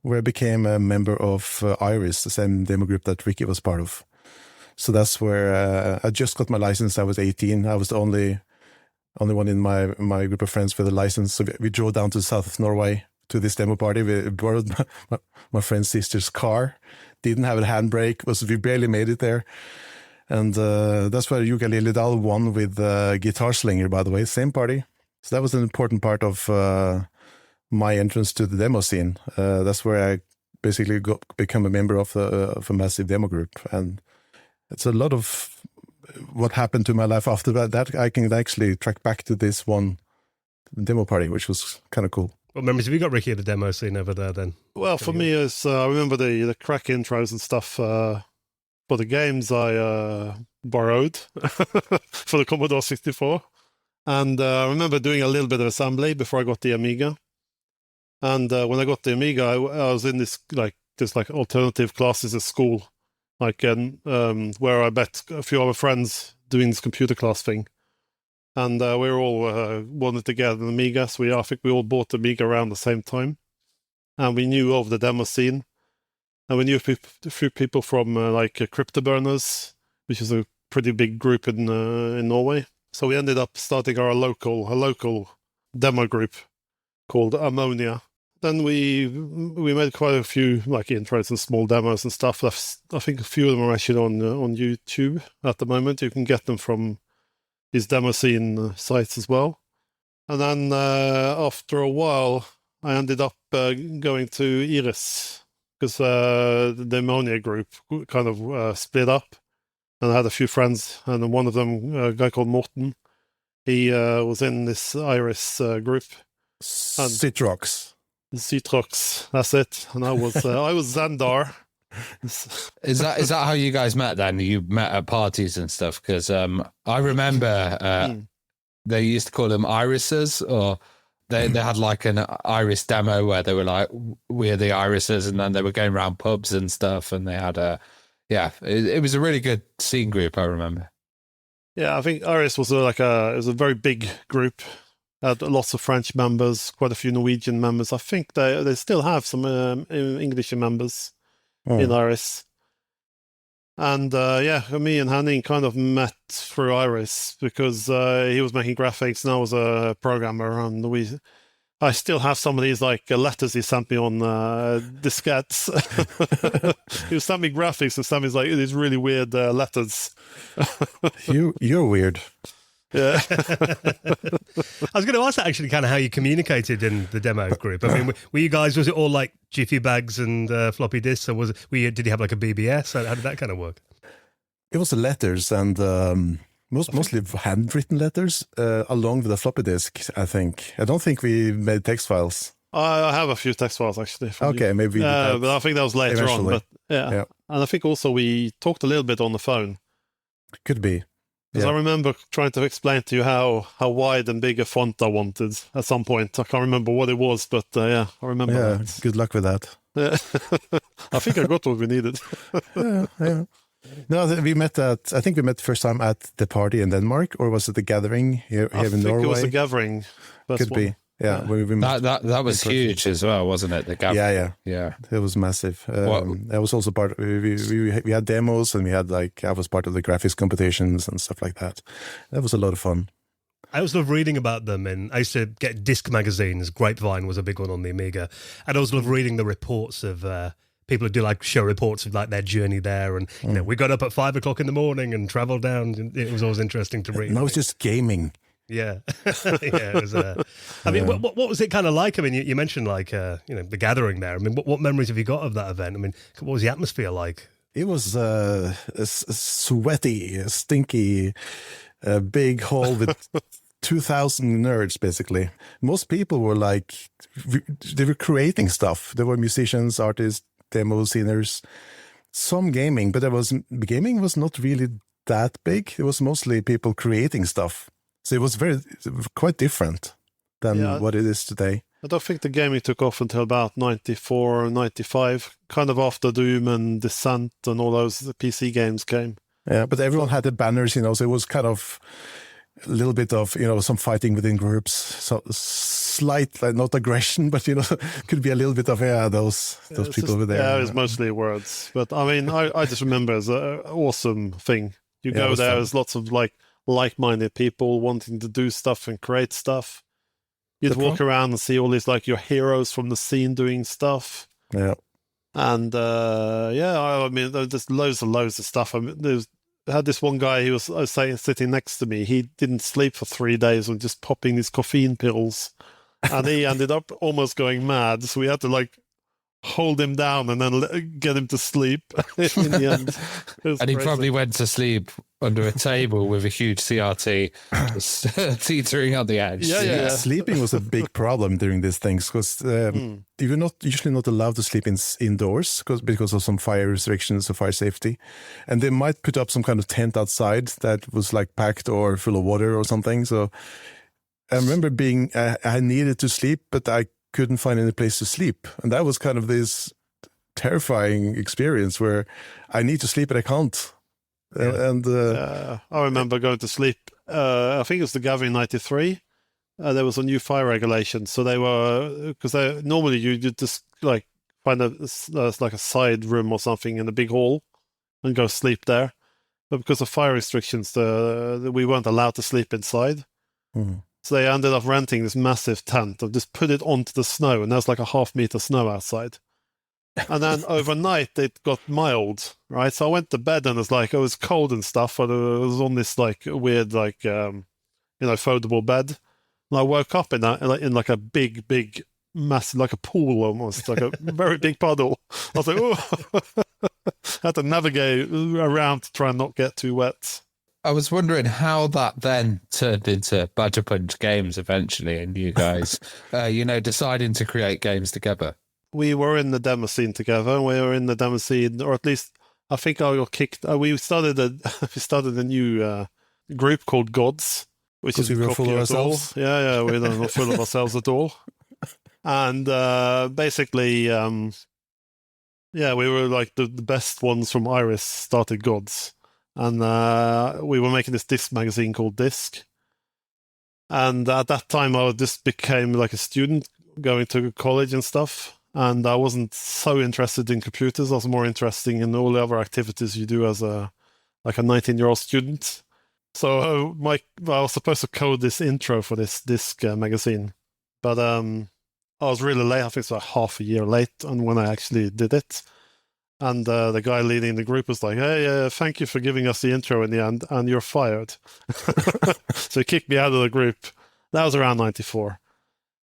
where I became a member of Iris, the same demo group that Ricki was part of. So that's where I just got my license. I was 18. I was the only one in my group of friends with a license. So we drove down to the south of Norway to this demo party. We borrowed my friend's sister's car. Didn't have a handbrake. We barely made it there. And that's where Yuka Lilledal won with Guitar Slinger, by the way. Same party. So that was an important part of my entrance to the demo scene. That's where I basically become a member of a massive demo group. And it's a lot of what happened to my life after that I can actually track back to this one demo party, which was kind of cool. What memories have you got, Ricki, of the demo scene over there then? Well, for me, I remember the crack intros and stuff for the games I borrowed for the Commodore 64. And I remember doing a little bit of assembly before I got the Amiga. And when I got the Amiga, I was in this alternative classes at school, where I met a few other friends doing this computer class thing. And we were all wanted to get an Amiga, so I think we all bought the Amiga around the same time. And we knew of the demo scene. And we knew a few people from Crypto Burners, which is a pretty big group in Norway. So we ended up starting a local demo group called Ammonia. Then we made quite a few like intros and small demos and stuff. I think a few of them are actually on YouTube at the moment. You can get them from these demo scene sites as well. And then after a while, I ended up going to Iris because the Ammonia group kind of split up. And I had a few friends, and one of them, a guy called Morten, he was in this Iris group. Citrox. Citrox, that's it. And I was Xandar. Is that how you guys met then? You met at parties and stuff? Because I remember they used to call them irises, or they had like an Iris demo where they were like, we're the irises, and then they were going around pubs and stuff, and they had it was a really good scene group, I remember. Yeah, I think Iris was it was a very big group. Had lots of French members, quite a few Norwegian members. I think they still have some English members in Iris. And me and Henning kind of met through Iris because he was making graphics and I was a programmer, and I still have some of these like letters he sent me on diskettes. He sent me graphics and sent me these really weird letters. You're weird. Yeah. I was going to ask that actually, kind of how you communicated in the demo group. I mean, was it all like jiffy bags and floppy disks, or did you have like a BBS? How did that kind of work? It was the letters and mostly handwritten letters along with the floppy disk, I think. I don't think we made text files. I have a few text files actually. Okay, maybe. But I think that was later eventually. on. But yeah, and I think also we talked a little bit on the phone. Could be. Because I remember trying to explain to you how wide and big a font I wanted at some point. I can't remember what it was, but I remember that. Good luck with that. Yeah. I think I got what we needed. Yeah. No, I think we met first time at the party in Denmark, or was it the gathering here in Norway? I think it was the gathering. Could be. Yeah, where we met that was huge as well, wasn't it? The gathering. Yeah. It was massive. I was also part. We had demos, and we had I was part of the graphics competitions and stuff like that. That was a lot of fun. I always love reading about them, and I used to get disc magazines. Grapevine was a big one on the Amiga. And I always love reading the reports of people who do show reports of their journey there, and we got up at 5 o'clock in the morning and travelled down. It was always interesting to read. Now it's just gaming. Yeah, yeah. It was. I mean, what was it kind of like? I mean, you mentioned the gathering there. I mean, what memories have you got of that event? I mean, what was the atmosphere like? It was a sweaty, stinky, big hall with 2,000 nerds. Basically, most people were they were creating stuff. There were musicians, artists, demo sceners, some gaming, but gaming was not really that big. It was mostly people creating stuff. So it was quite different than what it is today. I don't think the gaming took off until about 94, 95, kind of after Doom and Descent and all those PC games came. Yeah, but everyone had the banners, so it was kind of a little bit of, some fighting within groups, so slight, not aggression, but, could be a little bit of, those people were there. Yeah, it was mostly words. But I mean, I just remember as an awesome thing. You go there, there's lots of like-minded people wanting to do stuff and create stuff. You'd walk around and see all these your heroes from the scene doing stuff. Yeah. And I mean, there's just loads of stuff. I mean, I had this one guy, I was saying, sitting next to me. He didn't sleep for 3 days on just popping these caffeine pills. And he ended up almost going mad. So we had to hold him down and then get him to sleep in the end. And he probably went to sleep under a table with a huge CRT teetering on the edge. Yeah. Sleeping was a big problem during these things because you're usually not allowed to sleep indoors because of some fire restrictions or fire safety. And they might put up some kind of tent outside that was packed or full of water or something. So I remember I needed to sleep, but I couldn't find any place to sleep. And that was kind of this terrifying experience where I need to sleep, but I can't. I remember going to sleep. I think it was the gathering 93. There was a new fire regulation. So they were, because normally you just find a side room or something in the big hall and go sleep there. but because of fire restrictions, we weren't allowed to sleep inside. Mhm. So they ended up renting this massive tent and just put it onto the snow, and there's like a half-meter snow outside. And then overnight it got mild, right? So I went to bed and it's like, it was cold and stuff, and it was on this like weird, like foldable bed. And I woke up in like a big, massive, like a pool almost, like a very big puddle. I was like, oh, I had to navigate around to try and not get too wet. I was wondering how that then turned into Badger Punch Games eventually, and you guys, deciding to create games together. We were in the demo scene together. We were in the demo scene, or at least I think I got kicked. We started a new group called Gods, which is we were full of at all. ourselves. Yeah, we're not full of ourselves at all. And basically, we were like the best ones from Iris started Gods, and we were making this disc magazine called Disc. And at that time, I just became like a student going to college and stuff. And I wasn't so interested in computers. I was more interested in all the other activities you do as a 19-year-old student. So I was supposed to code this intro for this disc magazine, but I was really late. I think it's like half a year late, and when I actually did it, and the guy leading the group was like, "Hey, thank you for giving us the intro in the end, and you're fired." So he kicked me out of the group. That was around '94.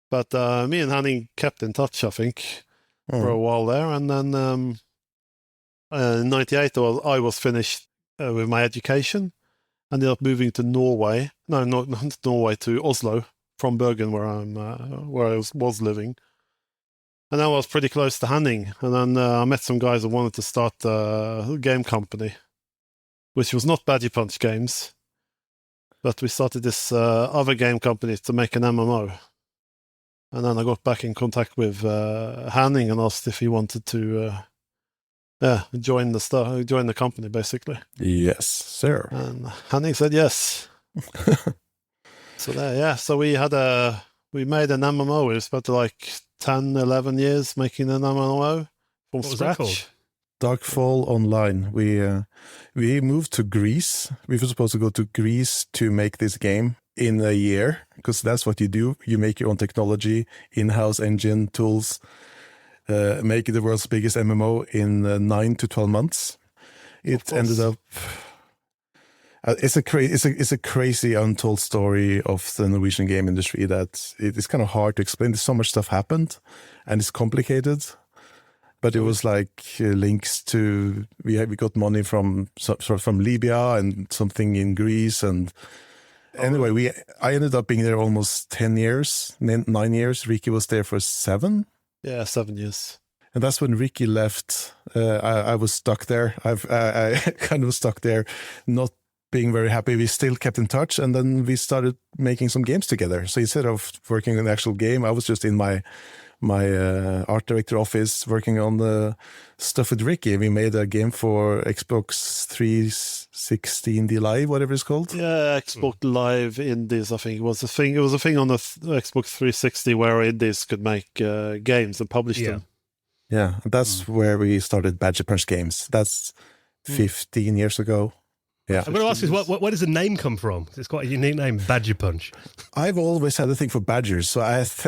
But me and Henning kept in touch, I think, for a while there. And then in '98, I was finished with my education. Ended up moving to Norway. No, not Norway, to Oslo from Bergen, where I was living. And I was pretty close to Henning. And then I met some guys who wanted to start a game company, which was not Badger Punch Games. But we started this other game company to make an MMO. And then I got back in contact with Henning and asked if he wanted to join the company, basically. Yes, sir. And Henning said yes. So we made an MMO. We spent like 10, 11 years making an MMO from What was that called? scratch. Darkfall Online. We moved to Greece. We were supposed to go to Greece to make this game in a year, because that's what you do. You make your own technology, in-house engine, tools, make the world's biggest MMO in 9 to 12 months. It ended up... It's a crazy untold story of the Norwegian game industry that it's kind of hard to explain. There's so much stuff happened, and it's complicated. But it was like links to we got money from Libya and something in Greece, and anyway, I ended up being there almost 10 years, 9 years. Ricki was there for 7. Yeah, 7 years. And that's when Ricki left. I was stuck there. I kind of stuck there, not being very happy. We still kept in touch, and then we started making some games together. So instead of working on the actual game, I was just in my art director office working on the stuff with Ricki. We made a game for Xbox 360 Indie Live, whatever it's called. Yeah, Xbox Live Indies, I think it was a thing. It was a thing on the Xbox 360 where indies could make games and publish them. Yeah, that's where we started Badger Punch Games. That's 15 years ago. Yeah. I'm going to ask you, where does the name come from? It's quite a unique name, Badger Punch. I've always had a thing for badgers, so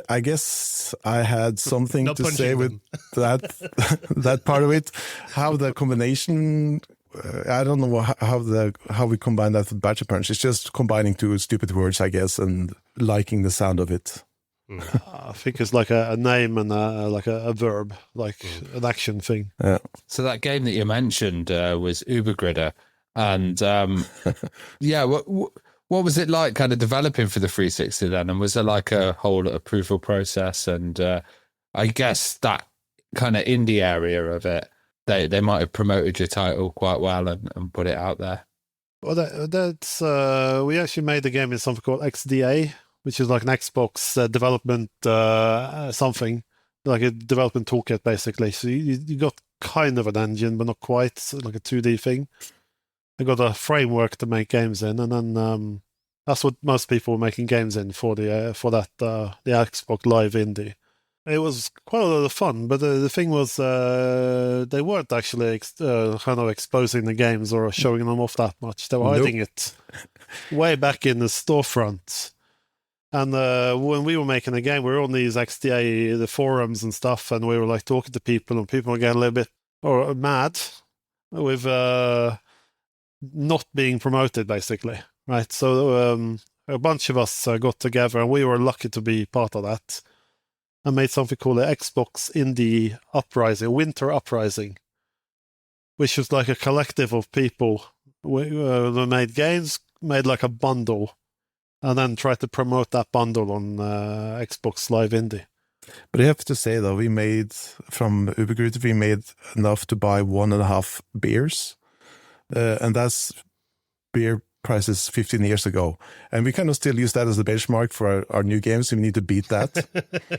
I guess I had something Not to punching say with that part of it. How the combination, I don't know how we combine that with Badger Punch. It's just combining two stupid words, I guess, and liking the sound of it. I think it's like a name and a verb, like an action thing. Yeah. So that game that you mentioned was Ubergridder. And what was it like kind of developing for the 360 then? And was there like a whole approval process? And I guess that kind of indie area of it, they might have promoted your title quite well and put it out there. Well, that's we actually made the game in something called XDA, which is like an Xbox development something, like a development toolkit basically. So you got kind of an engine, but not quite, so like a 2D thing. I got a framework to make games in, and then that's what most people were making games in for the Xbox Live Indie. It was quite a lot of fun, but the thing was, they weren't actually kind of exposing the games or showing them off that much. They were hiding it way back in the storefront. And when we were making a game, we were on these XDA, the forums and stuff, and we were like talking to people, and people were getting a little bit mad with not being promoted, basically, right? So a bunch of us got together, and we were lucky to be part of that. I made something called the Xbox Indie Uprising, Winter Uprising, which was like a collective of people who made games, made like a bundle, and then tried to promote that bundle on Xbox Live Indie. But I have to say, though, we made enough to buy 1.5 beers, and that's beer prices 15 years ago, and we kind of still use that as the benchmark for our new games. So we need to beat that.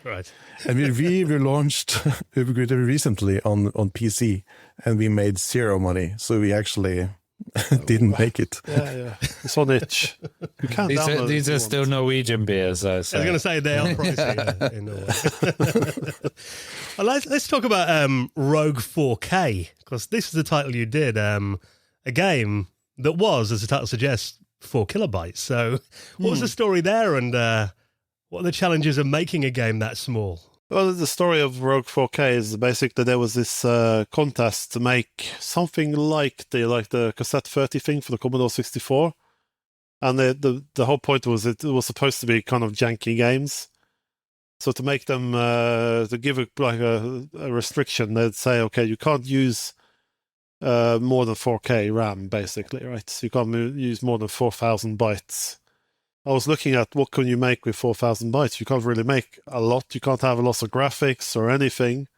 Right. And we relaunched Ubergrid recently on PC, and we made 0 money. So we actually didn't make it. Yeah. It's on itch. You can't download These are still Norwegian beers, though. So. I was going to say they are pricey in Norway. Well, let's talk about Rogue 4K, because this is the title you did, a game that was, as the title suggests, 4 kilobytes. So what was the story there, and what are the challenges of making a game that small? Well, the story of Rogue 4K is basically there was this contest to make something like the cassette 30 thing for the Commodore 64. And the whole point was it was supposed to be kind of janky games. So to make them, to give a restriction, they'd say, okay, you can't use more than 4K RAM, basically, right? So you can't use more than 4,000 bytes. I was looking at what can you make with 4,000 bytes. You can't really make a lot. You can't have a lot of graphics or anything.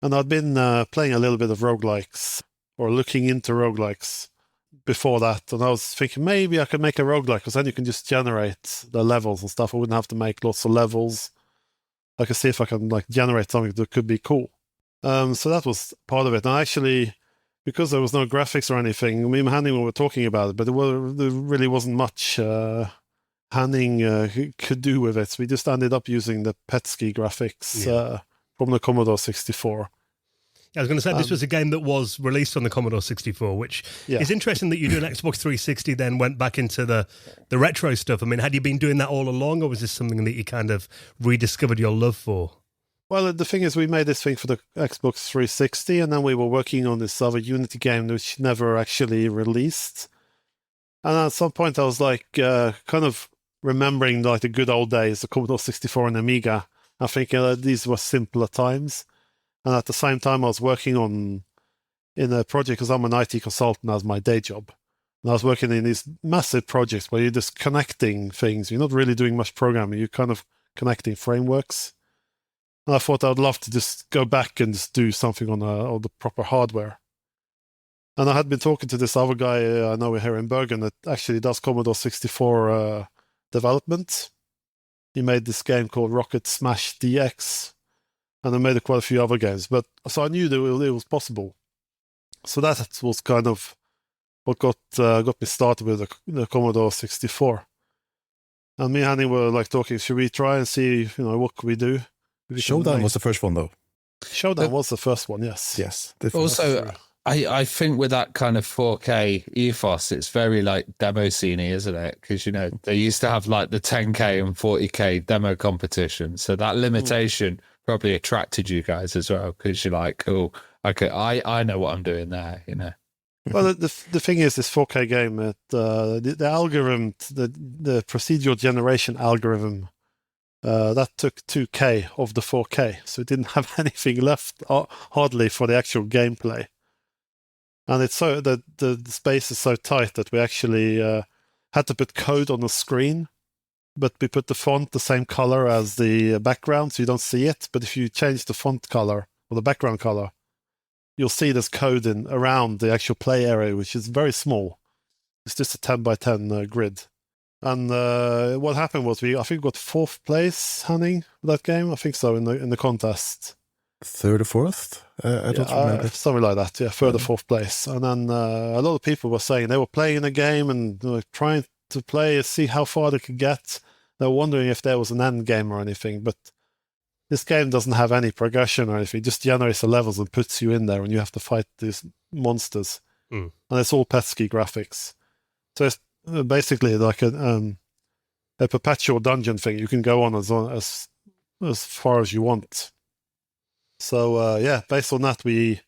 And I'd been playing a little bit of roguelikes, or looking into roguelikes before that. And I was thinking maybe I could make a roguelike, because then you can just generate the levels and stuff. I wouldn't have to make lots of levels. I could see if I can generate something that could be cool. So that was part of it. And actually, because there was no graphics or anything, me and Henning were talking about it, but there really wasn't much Henning could do with it. So we just ended up using the Petsky graphics from the Commodore 64. I was going to say, this was a game that was released on the Commodore 64, which is interesting that you do an Xbox 360, then went back into the retro stuff. I mean, had you been doing that all along, or was this something that you kind of rediscovered your love for? Well, the thing is, we made this thing for the Xbox 360, and then we were working on this other Unity game which never actually released. And at some point, I was kind of remembering the good old days, the Commodore 64 and Amiga. I think these were simpler times. And at the same time, I was working in a project, because I'm an IT consultant as my day job. And I was working in these massive projects where you're just connecting things. You're not really doing much programming. You're kind of connecting frameworks. And I thought I'd love to just go back and just do something on the proper hardware. And I had been talking to this other guy I know here in Bergen that actually does Commodore 64 development. He made this game called Rocket Smash DX, and I made quite a few other games. But so I knew that it was possible. So that was kind of what got me started with the Commodore 64. And me and Henning were talking, should we try and see, what could we do? Showdown was the first one, though. Showdown was the first one, yes. Yes. Also, I think with that kind of 4K ethos, it's very demo scene-y, isn't it? Because, they used to have the 10K and 40K demo competition. So that limitation probably attracted you guys as well, because you're like, cool, okay, I know what I'm doing there, Well, the thing is, this 4K game, the algorithm, the procedural generation algorithm, that took 2K of the 4K, so it didn't have anything left, hardly, for the actual gameplay. And it's so that the space is so tight that we actually had to put code on the screen, but we put the font the same color as the background, so you don't see it. But if you change the font color or the background color, you'll see there's code around the actual play area, which is very small. It's just a 10 by 10 grid. And what happened was I think we got 4th place, Henning, that game. I think so, in the contest. 3rd or 4th? I don't remember. Something like that, yeah, 3rd or 4th place. And then a lot of people were saying they were playing the game and trying to play and see how far they could get. They were wondering if there was an end game or anything. But this game doesn't have any progression or anything. It just generates the levels and puts you in there, and you have to fight these monsters. And it's all pesky graphics. So it's basically like a perpetual dungeon thing. You can go on as far as you want. So based on that, we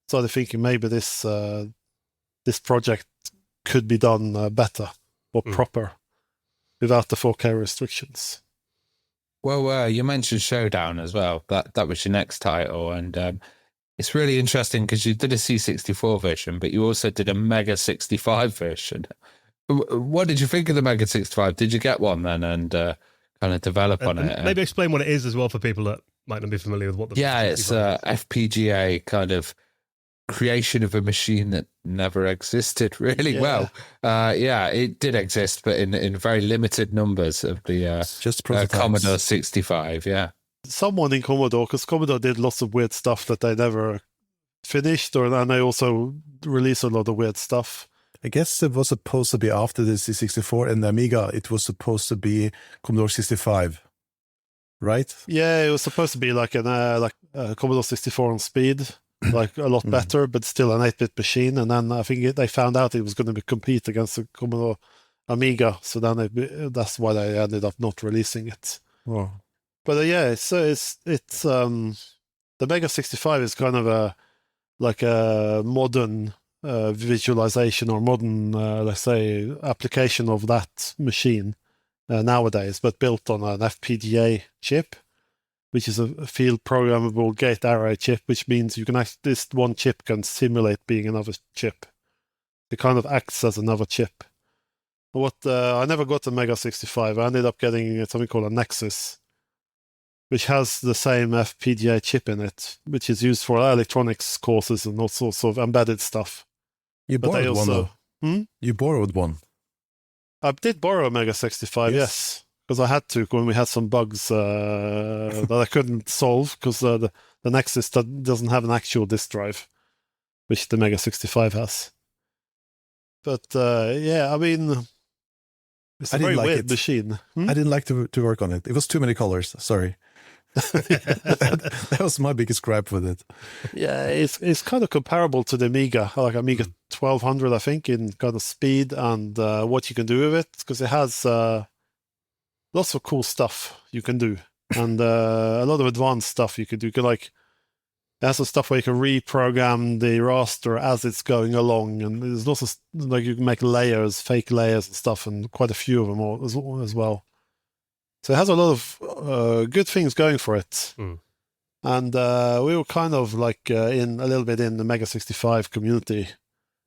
started thinking maybe this project could be done better or proper without the 4K restrictions. Well, you mentioned Showdown as well. That was your next title, and it's really interesting because you did a C64 version, but you also did a Mega 65 version. What did you think of the Mega 65? Did you get one then and kind of develop on it? Maybe explain what it is as well for people that might not be familiar with what the it's a FPGA kind of creation of a machine that never existed really well. It did exist, but in very limited numbers of the just Commodore 65. Someone in Commodore, because Commodore did lots of weird stuff that they never finished, and they also released a lot of weird stuff. I guess it was supposed to be after the C64 and the Amiga. It was supposed to be Commodore 65, right? Yeah, it was supposed to be like Commodore 64 on speed, like a lot better, but still an 8-bit machine. And then I think they found out it was going to compete against the Commodore Amiga, so then that's why they ended up not releasing it. Wow. But it's the Mega 65 is kind of a modern visualization or modern, let's say, application of that machine nowadays, but built on an FPGA chip, which is a field programmable gate array chip, which means you can this one chip can simulate being another chip. It kind of acts as another chip. I never got the Mega 65. I ended up getting something called a Nexus, which has the same FPGA chip in it, which is used for electronics courses and all sorts of embedded stuff. You borrowed one, though. You borrowed one. I did borrow a Mega 65, yes, because I had to when we had some bugs that I couldn't solve, because the Nexus doesn't have an actual disk drive, which the Mega 65 has. But I mean, it's a very weird machine. I didn't like to work on it. It was too many colors. Sorry. That was my biggest gripe with it. Yeah, it's kind of comparable to the Amiga, like Amiga 1200, I think, in kind of speed and what you can do with it, because it has lots of cool stuff you can do, and a lot of advanced stuff you can do. It has some stuff where you can reprogram the raster as it's going along, and there's lots of you can make layers, fake layers and stuff, and quite a few of them as well. So it has a lot of good things going for it. And we were kind of in a little bit in the Mega 65 community,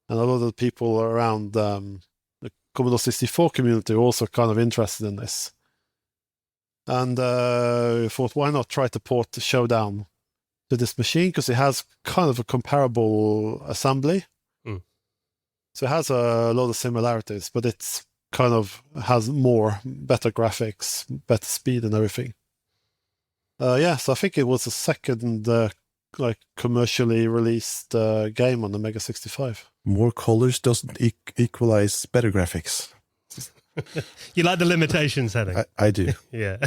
and a lot of the people around the Commodore 64 community were also kind of interested in this. And we thought, why not try to port the Showdown to this machine, because it has kind of a comparable assembly. So it has a lot of similarities, but it's kind of has better graphics, better speed and everything. So I think it was the second commercially released game on the Mega 65. More colors doesn't equalize better graphics. You like the limitations, Henning? I do. Yeah.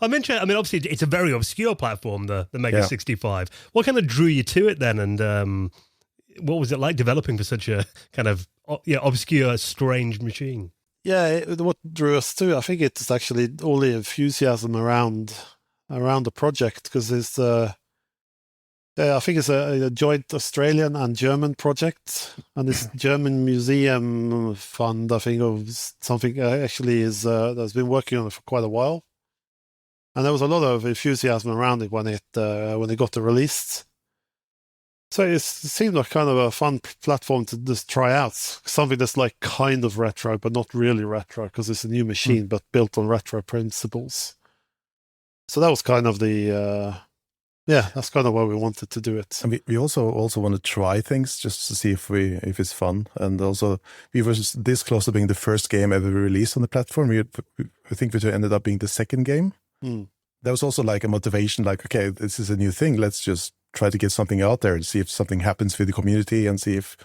I'm interested. I mean, obviously, it's a very obscure platform, the Mega 65. What kind of drew you to it then? And what was it like developing for such a kind of obscure, strange machine? Yeah, what drew us to, I think it's actually all the enthusiasm around the project, because it's I think it's a joint Australian and German project, and this German museum fund, I think, of something actually is that's been working on it for quite a while, and there was a lot of enthusiasm around it when it got released. So it seemed like kind of a fun platform to just try out, something that's like kind of retro, but not really retro, because it's a new machine, but built on retro principles. So that was kind of that's kind of why we wanted to do it. And we also want to try things just to see if it's fun. And also, we were this close to being the first game ever released on the platform. I think we ended up being the second game. There was also like a motivation, like, okay, this is a new thing. Let's just try to get something out there and see if something happens with the community and see if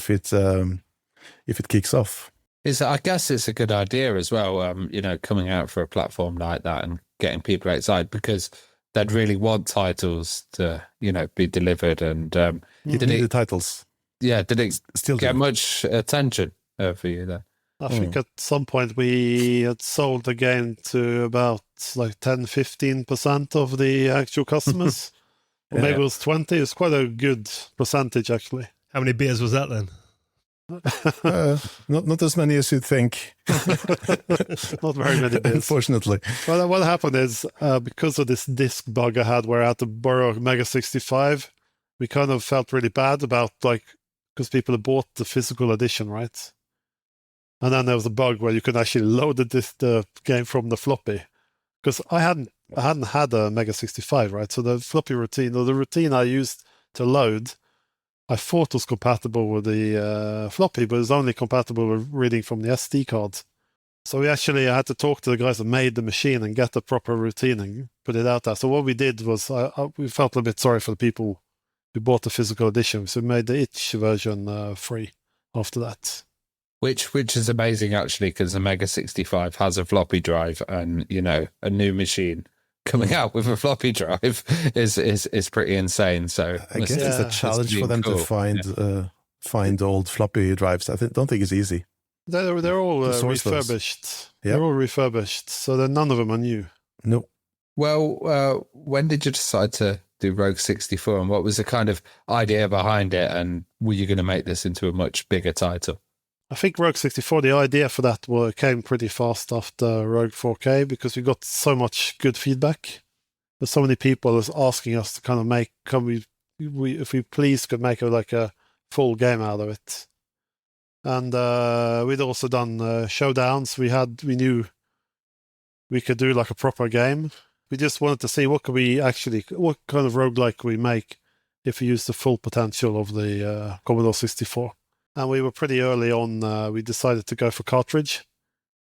it kicks off. I guess it's a good idea as well, coming out for a platform like that and getting people outside, because they'd really want titles to, be delivered. And You did need the it, titles. yeah, did it Still get do. much attention for you there? I think at some point we had sold the game to about like 10-15% of the actual customers. Or maybe it was 20. It's quite a good percentage, actually. How many beers was that then? Not as many as you'd think. Not very many bits. Unfortunately. Well, what happened is because of this disc bug I had where I had to borrow Mega 65, we kind of felt really bad about because people had bought the physical edition, right? And then there was a bug where you could actually load the game from the floppy. Because I hadn't had a Mega 65, right? So the floppy routine, or the routine I used to load, I thought was compatible with the floppy, but it's only compatible with reading from the SD card. So I had to talk to the guys that made the machine and get the proper routine and put it out there. So what we did was we felt a bit sorry for the people who bought the physical edition, so we made the itch version free after that. Which is amazing, actually, because the Mega 65 has a floppy drive, and a new machine coming out with a floppy drive is pretty insane. So I guess it's a challenge for them to find old floppy drives. Don't think it's easy. They're all refurbished. Yep. They're all refurbished, so none of them are new. No. Well, when did you decide to do Rogue 64, and what was the kind of idea behind it, and were you going to make this into a much bigger title? I think Rogue 64, the idea for that came pretty fast after Rogue 4K, because we got so much good feedback. There's so many people asking us to kind of if we please could make a full game out of it. And we'd also done showdowns. We knew we could do like a proper game. We just wanted to see what kind of roguelike we make if we use the full potential of the Commodore 64. And we were pretty early on. We decided to go for cartridge,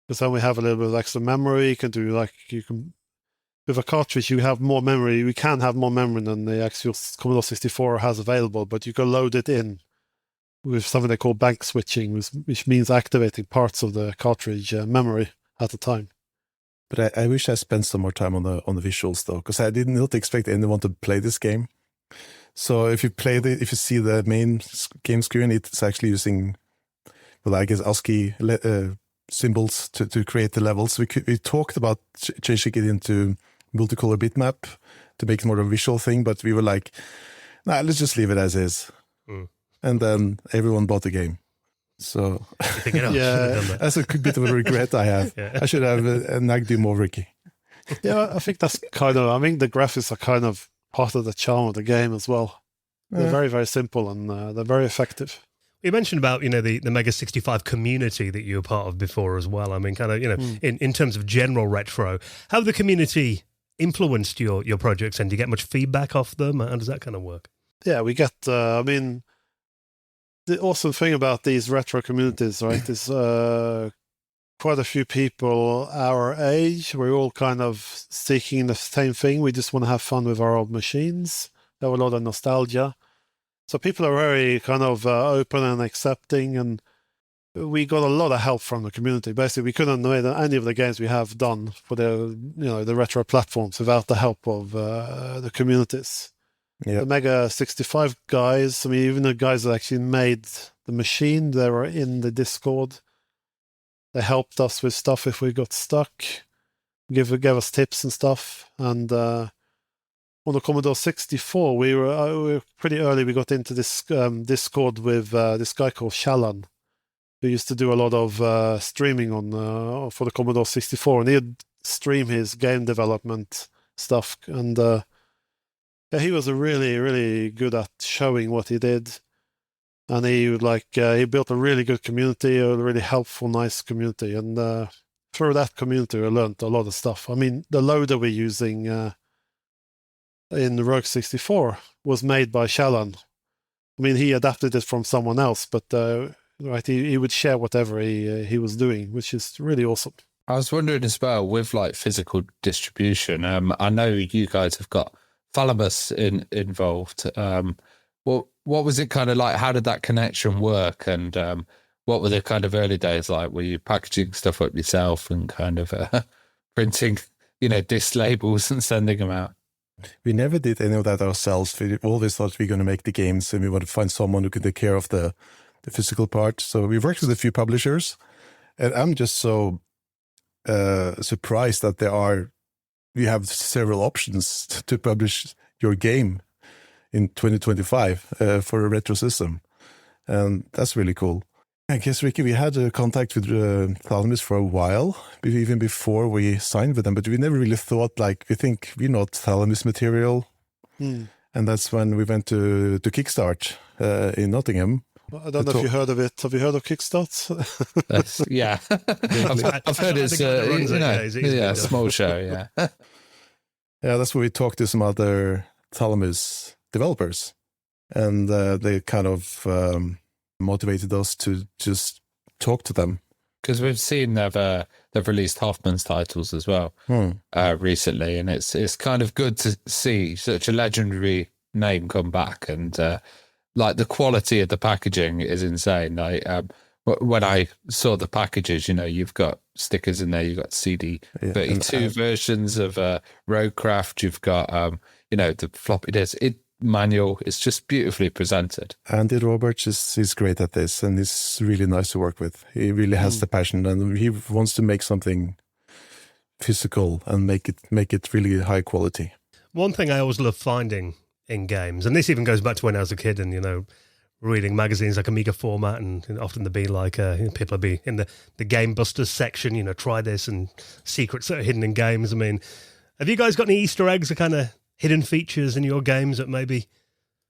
because then we have a little bit of extra memory. With a cartridge, you have more memory. We can have more memory than the actual Commodore 64 has available, but you can load it in with something they call bank switching, which means activating parts of the cartridge memory at a time. But I wish I spent some more time on the visuals, though, because I did not expect anyone to play this game. So if you see the main game screen, it's actually using, I guess, ASCII symbols to create the levels. We talked about changing it into multicolor bitmap to make it more of a visual thing, but we were like, nah, let's just leave it as is. And then everyone bought the game. So that's a bit of a regret I have. I should have nagged you more, Ricki. Yeah, I think that's the graphics are kind of part of the charm of the game as well. They're very, very simple, and they're very effective. You mentioned about the Mega 65 community that you were part of before as well. I mean, kind of in terms of general retro, how have the community influenced your projects, and do you get much feedback off them? How does that kind of work? Yeah, we get. The awesome thing about these retro communities, right, is quite a few people our age. We're all kind of seeking the same thing. We just want to have fun with our old machines. There was a lot of nostalgia. So people are very kind of open and accepting, and we got a lot of help from the community. Basically, we couldn't have made any of the games we have done for the retro platforms without the help of the communities. Yep. The Mega 65 guys, even the guys that actually made the machine, they were in the Discord. They helped us with stuff if we got stuck, gave us tips and stuff. And on the Commodore 64, we were pretty early. We got into this Discord with this guy called Shallan, who used to do a lot of streaming for the Commodore 64, and he'd stream his game development stuff. And he was really, really good at showing what he did. And he built a really good community, a really helpful, nice community. And through that community, I learned a lot of stuff. I mean, the loader we're using in Rogue 64 was made by Shallan. I mean, he adapted it from someone else, but he would share whatever he was doing, which is really awesome. I was wondering as well, with physical distribution, I know you guys have got Thalamus involved. What was it kind of like? How did that connection work? And what were the kind of early days like? Were you packaging stuff up yourself and kind of printing, disc labels and sending them out? We never did any of that ourselves. We always thought we were going to make the games and we want to find someone who can take care of the physical part. So we worked with a few publishers, and I'm just so surprised that we have several options to publish your game in 2025 for a retro system. And that's really cool. I guess, Ricki, we had a contact with Thalamus for a while, even before we signed with them, but we never really thought, we think we're not Thalamus material. And that's when we went to Kickstart in Nottingham. I don't know if you heard of it. Have you heard of Kickstart? Yeah. I've heard it's a small show, yeah. Yeah, that's where we talked to some other Thalamus developers, and they kind of motivated us to just talk to them. Because we've seen they've released Hoffman's titles as well recently, and it's kind of good to see such a legendary name come back, and the quality of the packaging is insane. When I saw the packages, you've got stickers in there, you've got CD 32 versions of RogueCraft, you've got the floppy disk manual. It's just beautifully presented. Andy Roberts is great at this, and he's really nice to work with. He really has the passion, and he wants to make something physical and make it really high quality. One thing I always love finding in games, and this even goes back to when I was a kid and reading magazines like Amiga format, and often there'd be people would be in the Game Busters section, try this, and secrets that are hidden in games. I mean, have you guys got any Easter eggs or kind of hidden features in your games that maybe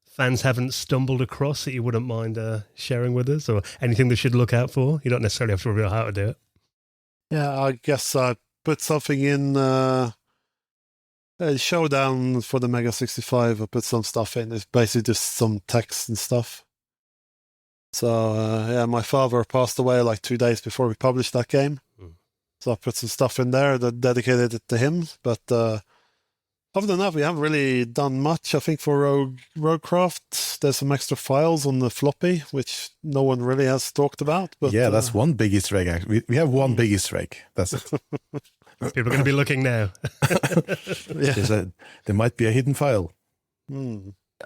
fans haven't stumbled across that you wouldn't mind sharing with us, or anything they should look out for? You don't necessarily have to reveal how to do it. Yeah, I guess I put something in Showdown for the Mega 65. I put some stuff in. It's basically just some text and stuff. So, my father passed away 2 days before we published that game. So I put some stuff in there that dedicated it to him. But other than that, we haven't really done much. I think for RogueCraft, there's some extra files on the floppy, which no one really has talked about. But yeah, that's one big Easter egg. Actually. We have one big Easter egg. That's it. People are going to be looking now. There might be a hidden file.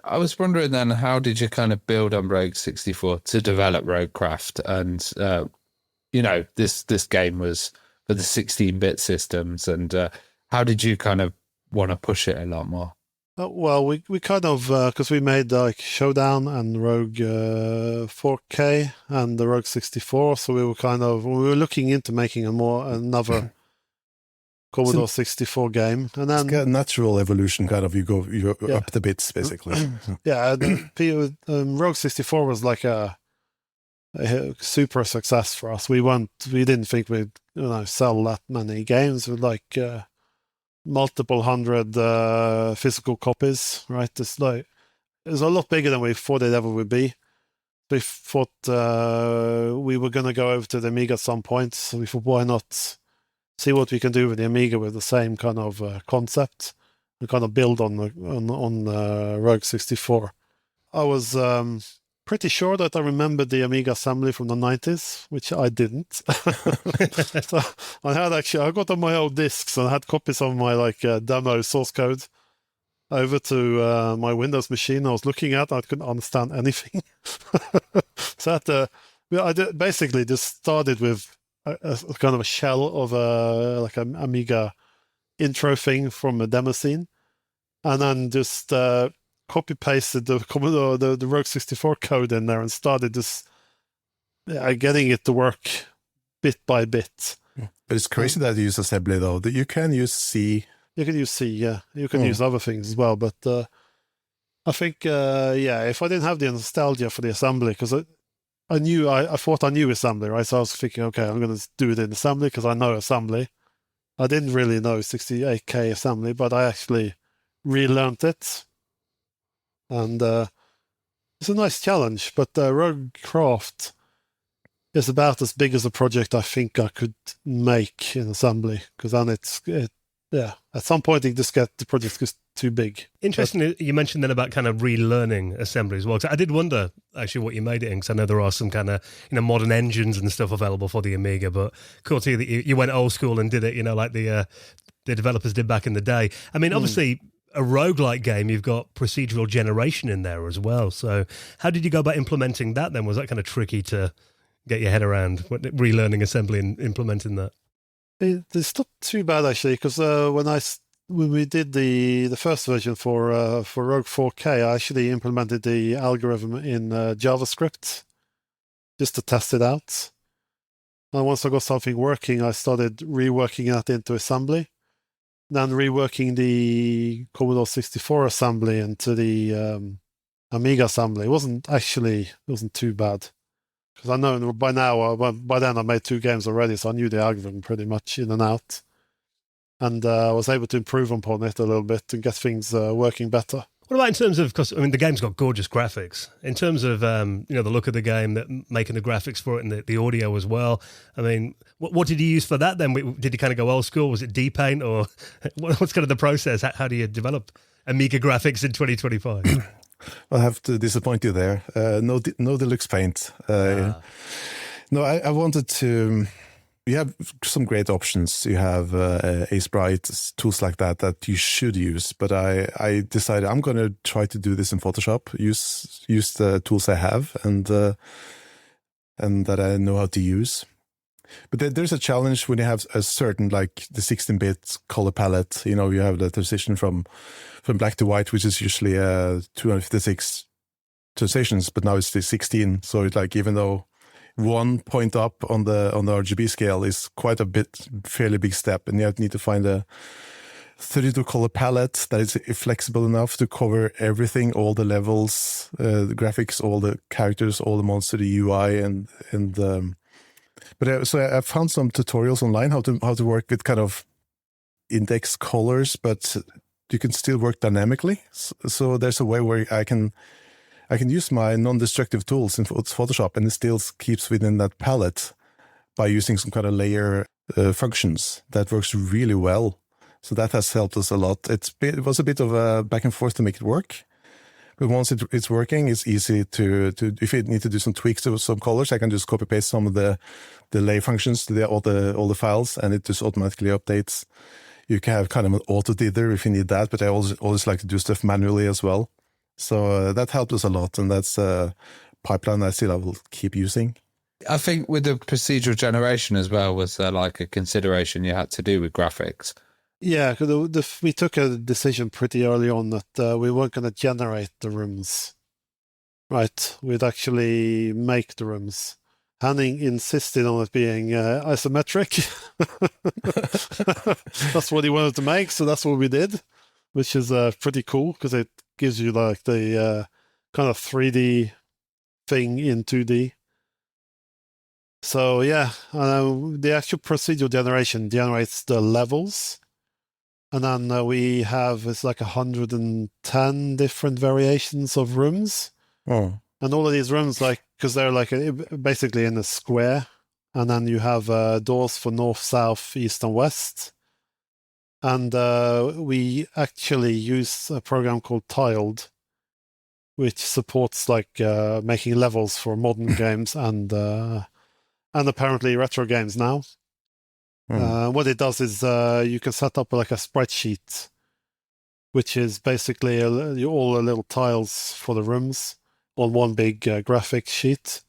I was wondering then, how did you kind of build on Rogue 64 to develop RogueCraft? And, this game was for the 16-bit systems. And how did you kind of want to push it a lot more? Well, we kind of, because we made Showdown and Rogue 4K and the Rogue 64. So we were looking into making another Commodore 64 game, and then it's a natural evolution. Kind of, you're up the bits basically. Yeah, Rogue 64 was like a super success for us. We didn't think we'd sell that many games with multiple hundred physical copies. Right, it's a lot bigger than we thought it ever would be. We thought we were going to go over to the Amiga at some point, so we thought, why not see what we can do with the Amiga with the same kind of concept and kind of build on Rogue 64. I was pretty sure that I remembered the Amiga assembly from the 90s, which I didn't. So I got on my old discs and I had copies of my demo source code over to my Windows machine I was looking at. I couldn't understand anything. So I basically just started with a kind of a shell of an Amiga intro thing from a demo scene, and then just copy pasted the Commodore, the Rogue 64 code in there, and started just getting it to work bit by bit. But it's crazy that you use assembly though. That you can use C. You can use C, yeah. You can use other things as well, but I think if I didn't have the nostalgia for the assembly, because I thought I knew assembly, right? So I was thinking, okay, I'm going to do it in assembly because I know assembly. I didn't really know 68K assembly, but I actually relearned it. And it's a nice challenge, but RogueCraft is about as big as a project I think I could make in assembly, because then at some point the project gets too big. Interesting, you mentioned then about kind of relearning assembly as well. Cause I did wonder actually what you made it in, because I know there are some kind of modern engines and stuff available for the Amiga, but cool to you that you went old school and did it like the developers did back in the day. I mean, obviously a roguelike game, you've got procedural generation in there as well. So how did you go about implementing that then? Was that kind of tricky to get your head around, relearning assembly and implementing that? It's not too bad actually, because when we did the first version for Rogue 4K, I actually implemented the algorithm in JavaScript just to test it out. And once I got something working, I started reworking that into assembly, then reworking the Commodore 64 assembly into the Amiga assembly. It wasn't too bad. Because I know by then I made 2 games already, so I knew the algorithm pretty much in and out. And I was able to improve upon it a little bit and get things working better. What about in terms of, because I mean, the game's got gorgeous graphics. In terms of, the look of the game, making the graphics for it and the audio as well. I mean, what did you use for that then? Did you kind of go old school? Was it D-Paint or what's kind of the process? How do you develop Amiga graphics in 2025? I'll have to disappoint you there. No deluxe paint. No, I wanted to. You have some great options. You have Acebright, tools like that you should use. But I decided I'm going to try to do this in Photoshop. Use the tools I have and that I know how to use. But there's a challenge when you have a certain, like the 16-bit color palette. You have the transition from black to white, which is usually 256 transitions, but now it's the 16. So it's like, even though 1 point up on the RGB scale is quite a fairly big step, and you need to find a 32 color palette that is flexible enough to cover everything, all the levels, the graphics, all the characters, all the monsters, the UI, so I found some tutorials online how to work with kind of index colors, but you can still work dynamically. So there's a way where I can use my non-destructive tools in Photoshop, and it still keeps within that palette by using some kind of layer functions. That works really well. So that has helped us a lot. It was a bit of a back and forth to make it work. But once it's working, it's easy to if you need to do some tweaks to some colors, I can just copy paste some of the layer functions to all the files, and it just automatically updates. You can have kind of an auto dither if you need that, but I always like to do stuff manually as well. So that helped us a lot, and that's a pipeline I will keep using. I think with the procedural generation as well was like a consideration you had to do with graphics. Yeah, because we took a decision pretty early on that we weren't going to generate the rooms. Right, we'd actually make the rooms. Henning insisted on it being isometric. That's what he wanted to make, so that's what we did, which is pretty cool because it gives you like the kind of 3D thing in 2D. So yeah, the actual procedural generation generates the levels. And then it's like 110 different variations of rooms. Oh. And all of these rooms, because they're basically in a square. And then you have doors for north, south, east, and west. And we actually use a program called Tiled, which supports making levels for modern games and apparently retro games now. What it does is you can set up like a spreadsheet, which is basically all the little tiles for the rooms on one big graphics sheet,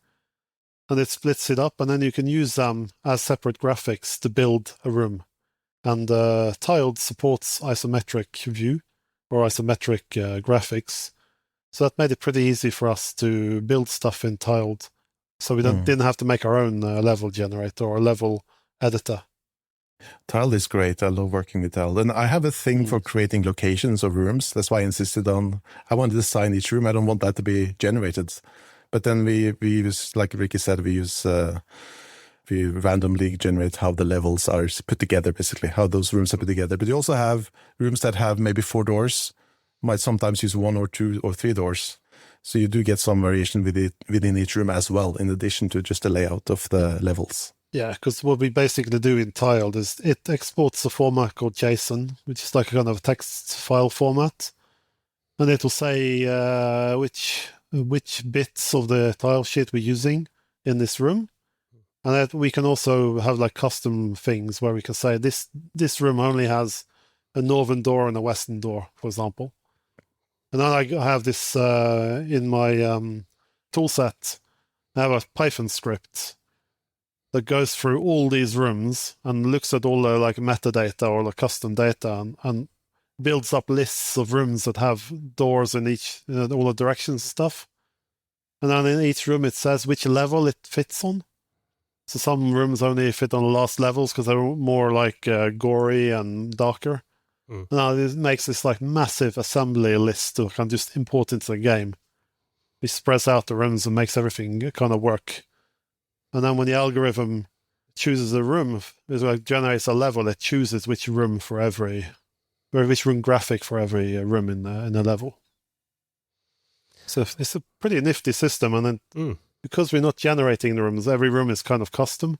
and it splits it up, and then you can use them as separate graphics to build a room. And Tiled supports isometric view or isometric graphics, so that made it pretty easy for us to build stuff in Tiled, so we didn't have to make our own level generator or level editor. Tiled is great. I love working with Tiled. And I have a thing for creating locations of rooms. That's why I insisted I want to design each room. I don't want that to be generated. But then we use, like Ricki said, we randomly generate how the levels are put together, basically, how those rooms are put together. But you also have rooms that have maybe 4 doors, might sometimes use 1 or 2 or 3 doors. So you do get some variation within each room as well, in addition to just the layout of the levels. Yeah, because what we basically do in Tiled is it exports a format called JSON, which is like a kind of text file format, and it will say which bits of the tile sheet we're using in this room, and that we can also have like custom things where we can say this room only has a northern door and a western door, for example. And then I have this in my tool set. I have a Python script that goes through all these rooms and looks at all the like metadata or the custom data and builds up lists of rooms that have doors in each, all the directions and stuff. And then in each room it says which level it fits on. So some rooms only fit on the last levels because they're more like gory and darker. And now it makes this like massive assembly list that can just import into the game. It spreads out the rooms and makes everything kind of work. And then when the algorithm chooses a room, it like generates a level, it chooses which room for which room graphic for every room in the level. So it's a pretty nifty system. And then because we're not generating the rooms, every room is kind of custom,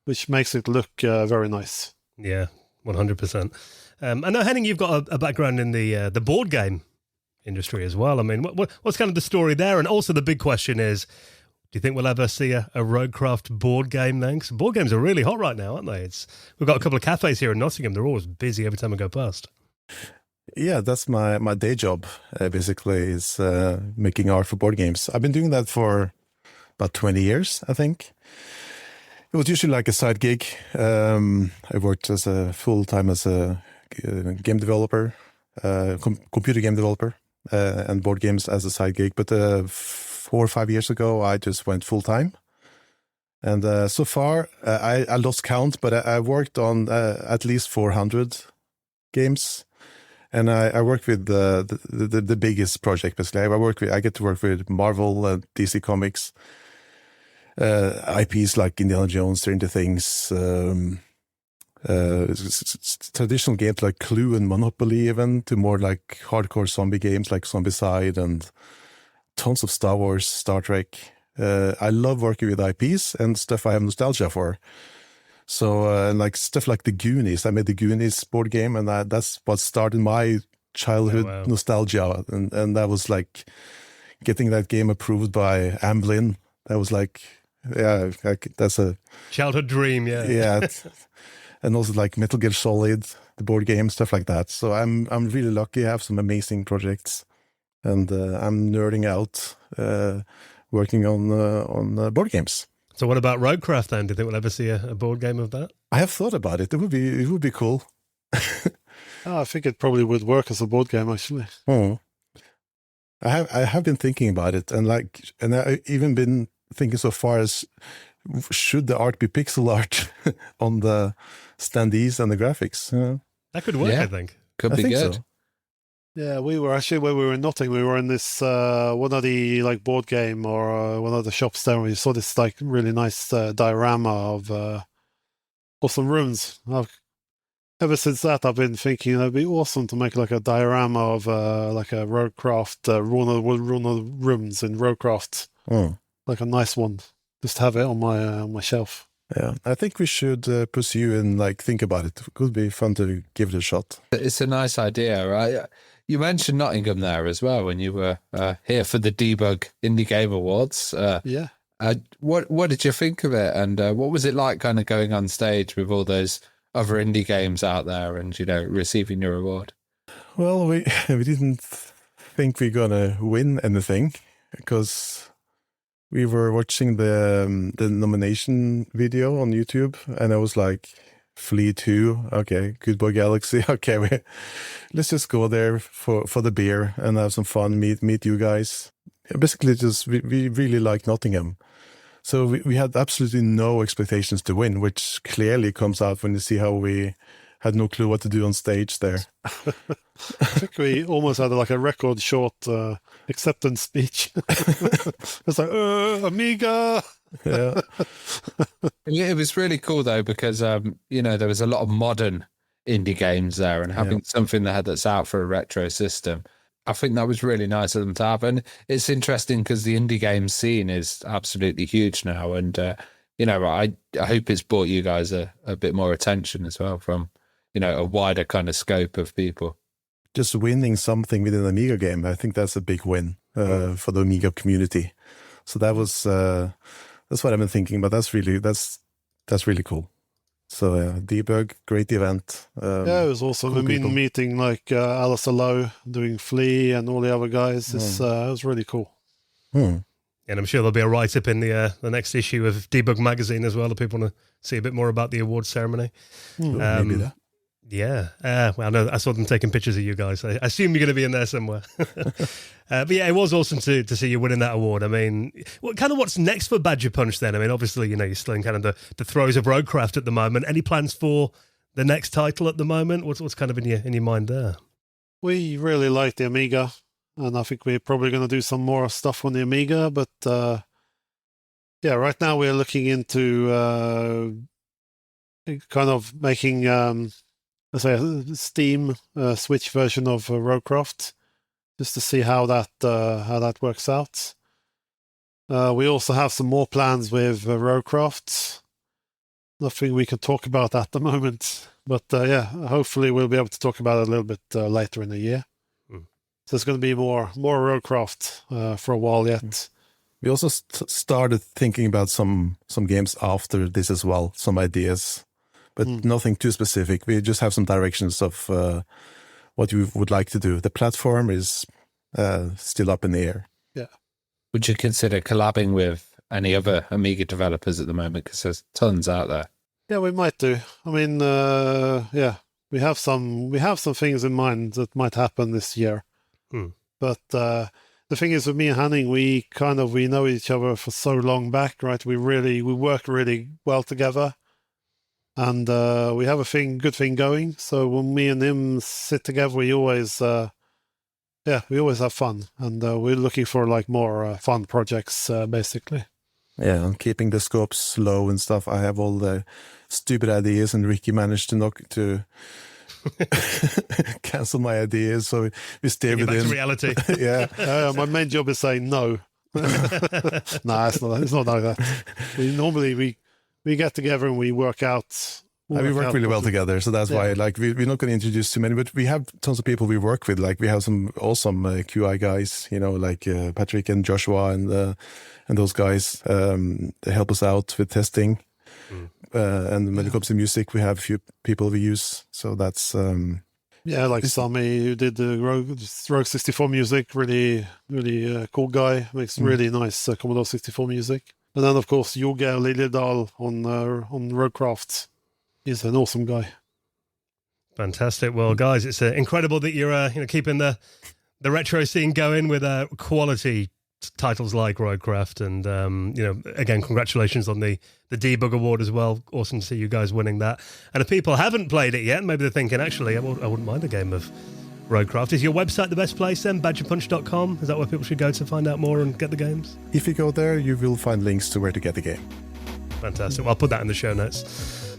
which makes it look very nice. Yeah, 100%. I know, Henning, you've got a background in the board game industry as well. I mean, what's kind of the story there? And also the big question is, do you think we'll ever see a RogueCraft board game then? Because board games are really hot right now, aren't they? We've got a couple of cafes here in Nottingham. They're always busy every time I go past. Yeah, that's my day job, basically, is making art for board games. I've been doing that for about 20 years, I think. It was usually like a side gig. I worked as a full-time as a game developer, computer game developer, and board games as a side gig. But 4 or 5 years ago, I just went full-time. And so far, I lost count, but I worked on at least 400 games. And I work with the biggest project, basically. I get to work with Marvel and DC Comics, IPs like Indiana Jones, Stranger Things, traditional games like Clue and Monopoly, even, to more like hardcore zombie games like Zombicide, and tons of Star Wars, Star Trek. I love working with IPs and stuff I have nostalgia for. So like stuff like the Goonies. I made the Goonies board game, and that's what started my childhood nostalgia. And that was like getting that game approved by Amblin. That was like, yeah, that's a childhood dream. Yeah, yeah. And also like Metal Gear Solid, the board game, stuff like that. So I'm really lucky. I have some amazing projects, and I'm nerding out working on board games. So what about RogueCraft then? Do you think we'll ever see a board game of that? I have thought about it. It would be cool. I think it probably would work as a board game, actually. Oh, I have been thinking about it, and I even been thinking so far as, should the art be pixel art on the standees and the graphics? That could work, I think. Could be good. So. Yeah, we were actually, when we were in Nottingham, we were in this one of the like board game or one of the shops there. We saw this like really nice diorama of some rooms. Ever since that, I've been thinking it'd be awesome to make like a diorama of like a RogueCraft run of rooms in RogueCraft, like a nice one. Just have it on my shelf. Yeah, I think we should pursue and like think about it. It could be fun to give it a shot. It's a nice idea, right? You mentioned Nottingham there as well when you were here for the Debug Indie Game Awards. Yeah. What did you think of it, and what was it like kind of going on stage with all those other indie games out there and, receiving your award? Well, we didn't think we're gonna win anything because we were watching the nomination video on YouTube, and I was like, Flea 2, okay, Good Boy Galaxy, okay, let's just go there for the beer and have some fun, meet you guys. Basically, just we really like Nottingham. So we had absolutely no expectations to win, which clearly comes out when you see how we had no clue what to do on stage there. I think we almost had like a record short acceptance speech. It's like, Amiga! Yeah. It was really cool though, because there was a lot of modern indie games there, and having something that's out for a retro system, I think that was really nice of them to have. And it's interesting because the indie game scene is absolutely huge now, and I hope it's brought you guys a bit more attention as well from a wider kind of scope of people. Just winning something with an Amiga game, I think that's a big win for the Amiga community. So that was that's what I've been thinking, but that's really cool. So Debug, great event. Yeah, it was awesome. cool I've been people. meeting like Alistair Lowe doing Flea and all the other guys. It was really cool. Hmm. And I'm sure there'll be a write-up in the next issue of Debug magazine as well if people want to see a bit more about the awards ceremony. Maybe that. Yeah. Well, no, I saw them taking pictures of you guys. I assume you're going to be in there somewhere. But yeah, it was awesome to see you winning that award. I mean, what's next for Badger Punch then? I mean, obviously, you're still in kind of the throes of RogueCraft at the moment. Any plans for the next title at the moment? What's kind of in your mind there? We really like the Amiga, and I think we're probably going to do some more stuff on the Amiga. But yeah, right now we're looking into kind of making let's say a Steam Switch version of RogueCraft, just to see how that works out. We also have some more plans with RogueCraft. Nothing we can talk about at the moment, but yeah, hopefully we'll be able to talk about it a little bit later in the year. So it's going to be more RogueCraft for a while yet. We also started thinking about some games after this as well, some ideas, but nothing too specific. We just have some directions of what we would like to do. The platform is still up in the air. Yeah. Would you consider collabing with any other Amiga developers at the moment? Because there's tons out there. Yeah, we might do. I mean, yeah, we have some things in mind that might happen this year. But the thing is, with me and Henning, we know each other for so long back, right? We work really well together, and we have a good thing going. So when me and him sit together, we always have fun, and we're looking for like more fun projects, basically. Yeah, and keeping the scopes low and stuff. I have all the stupid ideas, and Ricki managed to cancel my ideas, so we stay with back him. to reality. Yeah. My main job is saying no. Nah, it's not like that. We get together and we work out. We work really well together, so that's why we're not going to introduce too many, but we have tons of people we work with. Like we have some awesome QI guys, like Patrick and Joshua and those guys. They help us out with testing. And when it comes to music, we have a few people we use. So that's like Sami, who did the Rogue 64 music. Really, really cool guy. Makes really nice Commodore 64 music. And then of course Jorge Liljedal on RogueCraft. He's an awesome guy. Fantastic. Well, guys, it's incredible that you're keeping the retro scene going with quality titles like RogueCraft, and again, congratulations on the Debug Award as well. Awesome to see you guys winning that. And if people haven't played it yet, maybe they're thinking, actually, I wouldn't mind a game of RogueCraft. Is your website the best place then, badgerpunch.com? Is that where people should go to find out more and get the games? if you go there, you will find links to where to get the game. Fantastic. Well, I'll put that in the show notes.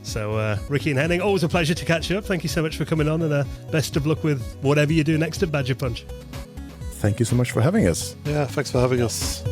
So, Ricki and Henning, always a pleasure to catch up. Thank you so much for coming on, and best of luck with whatever you do next at Badger Punch. Thank you so much for having us. Yeah, thanks for having us.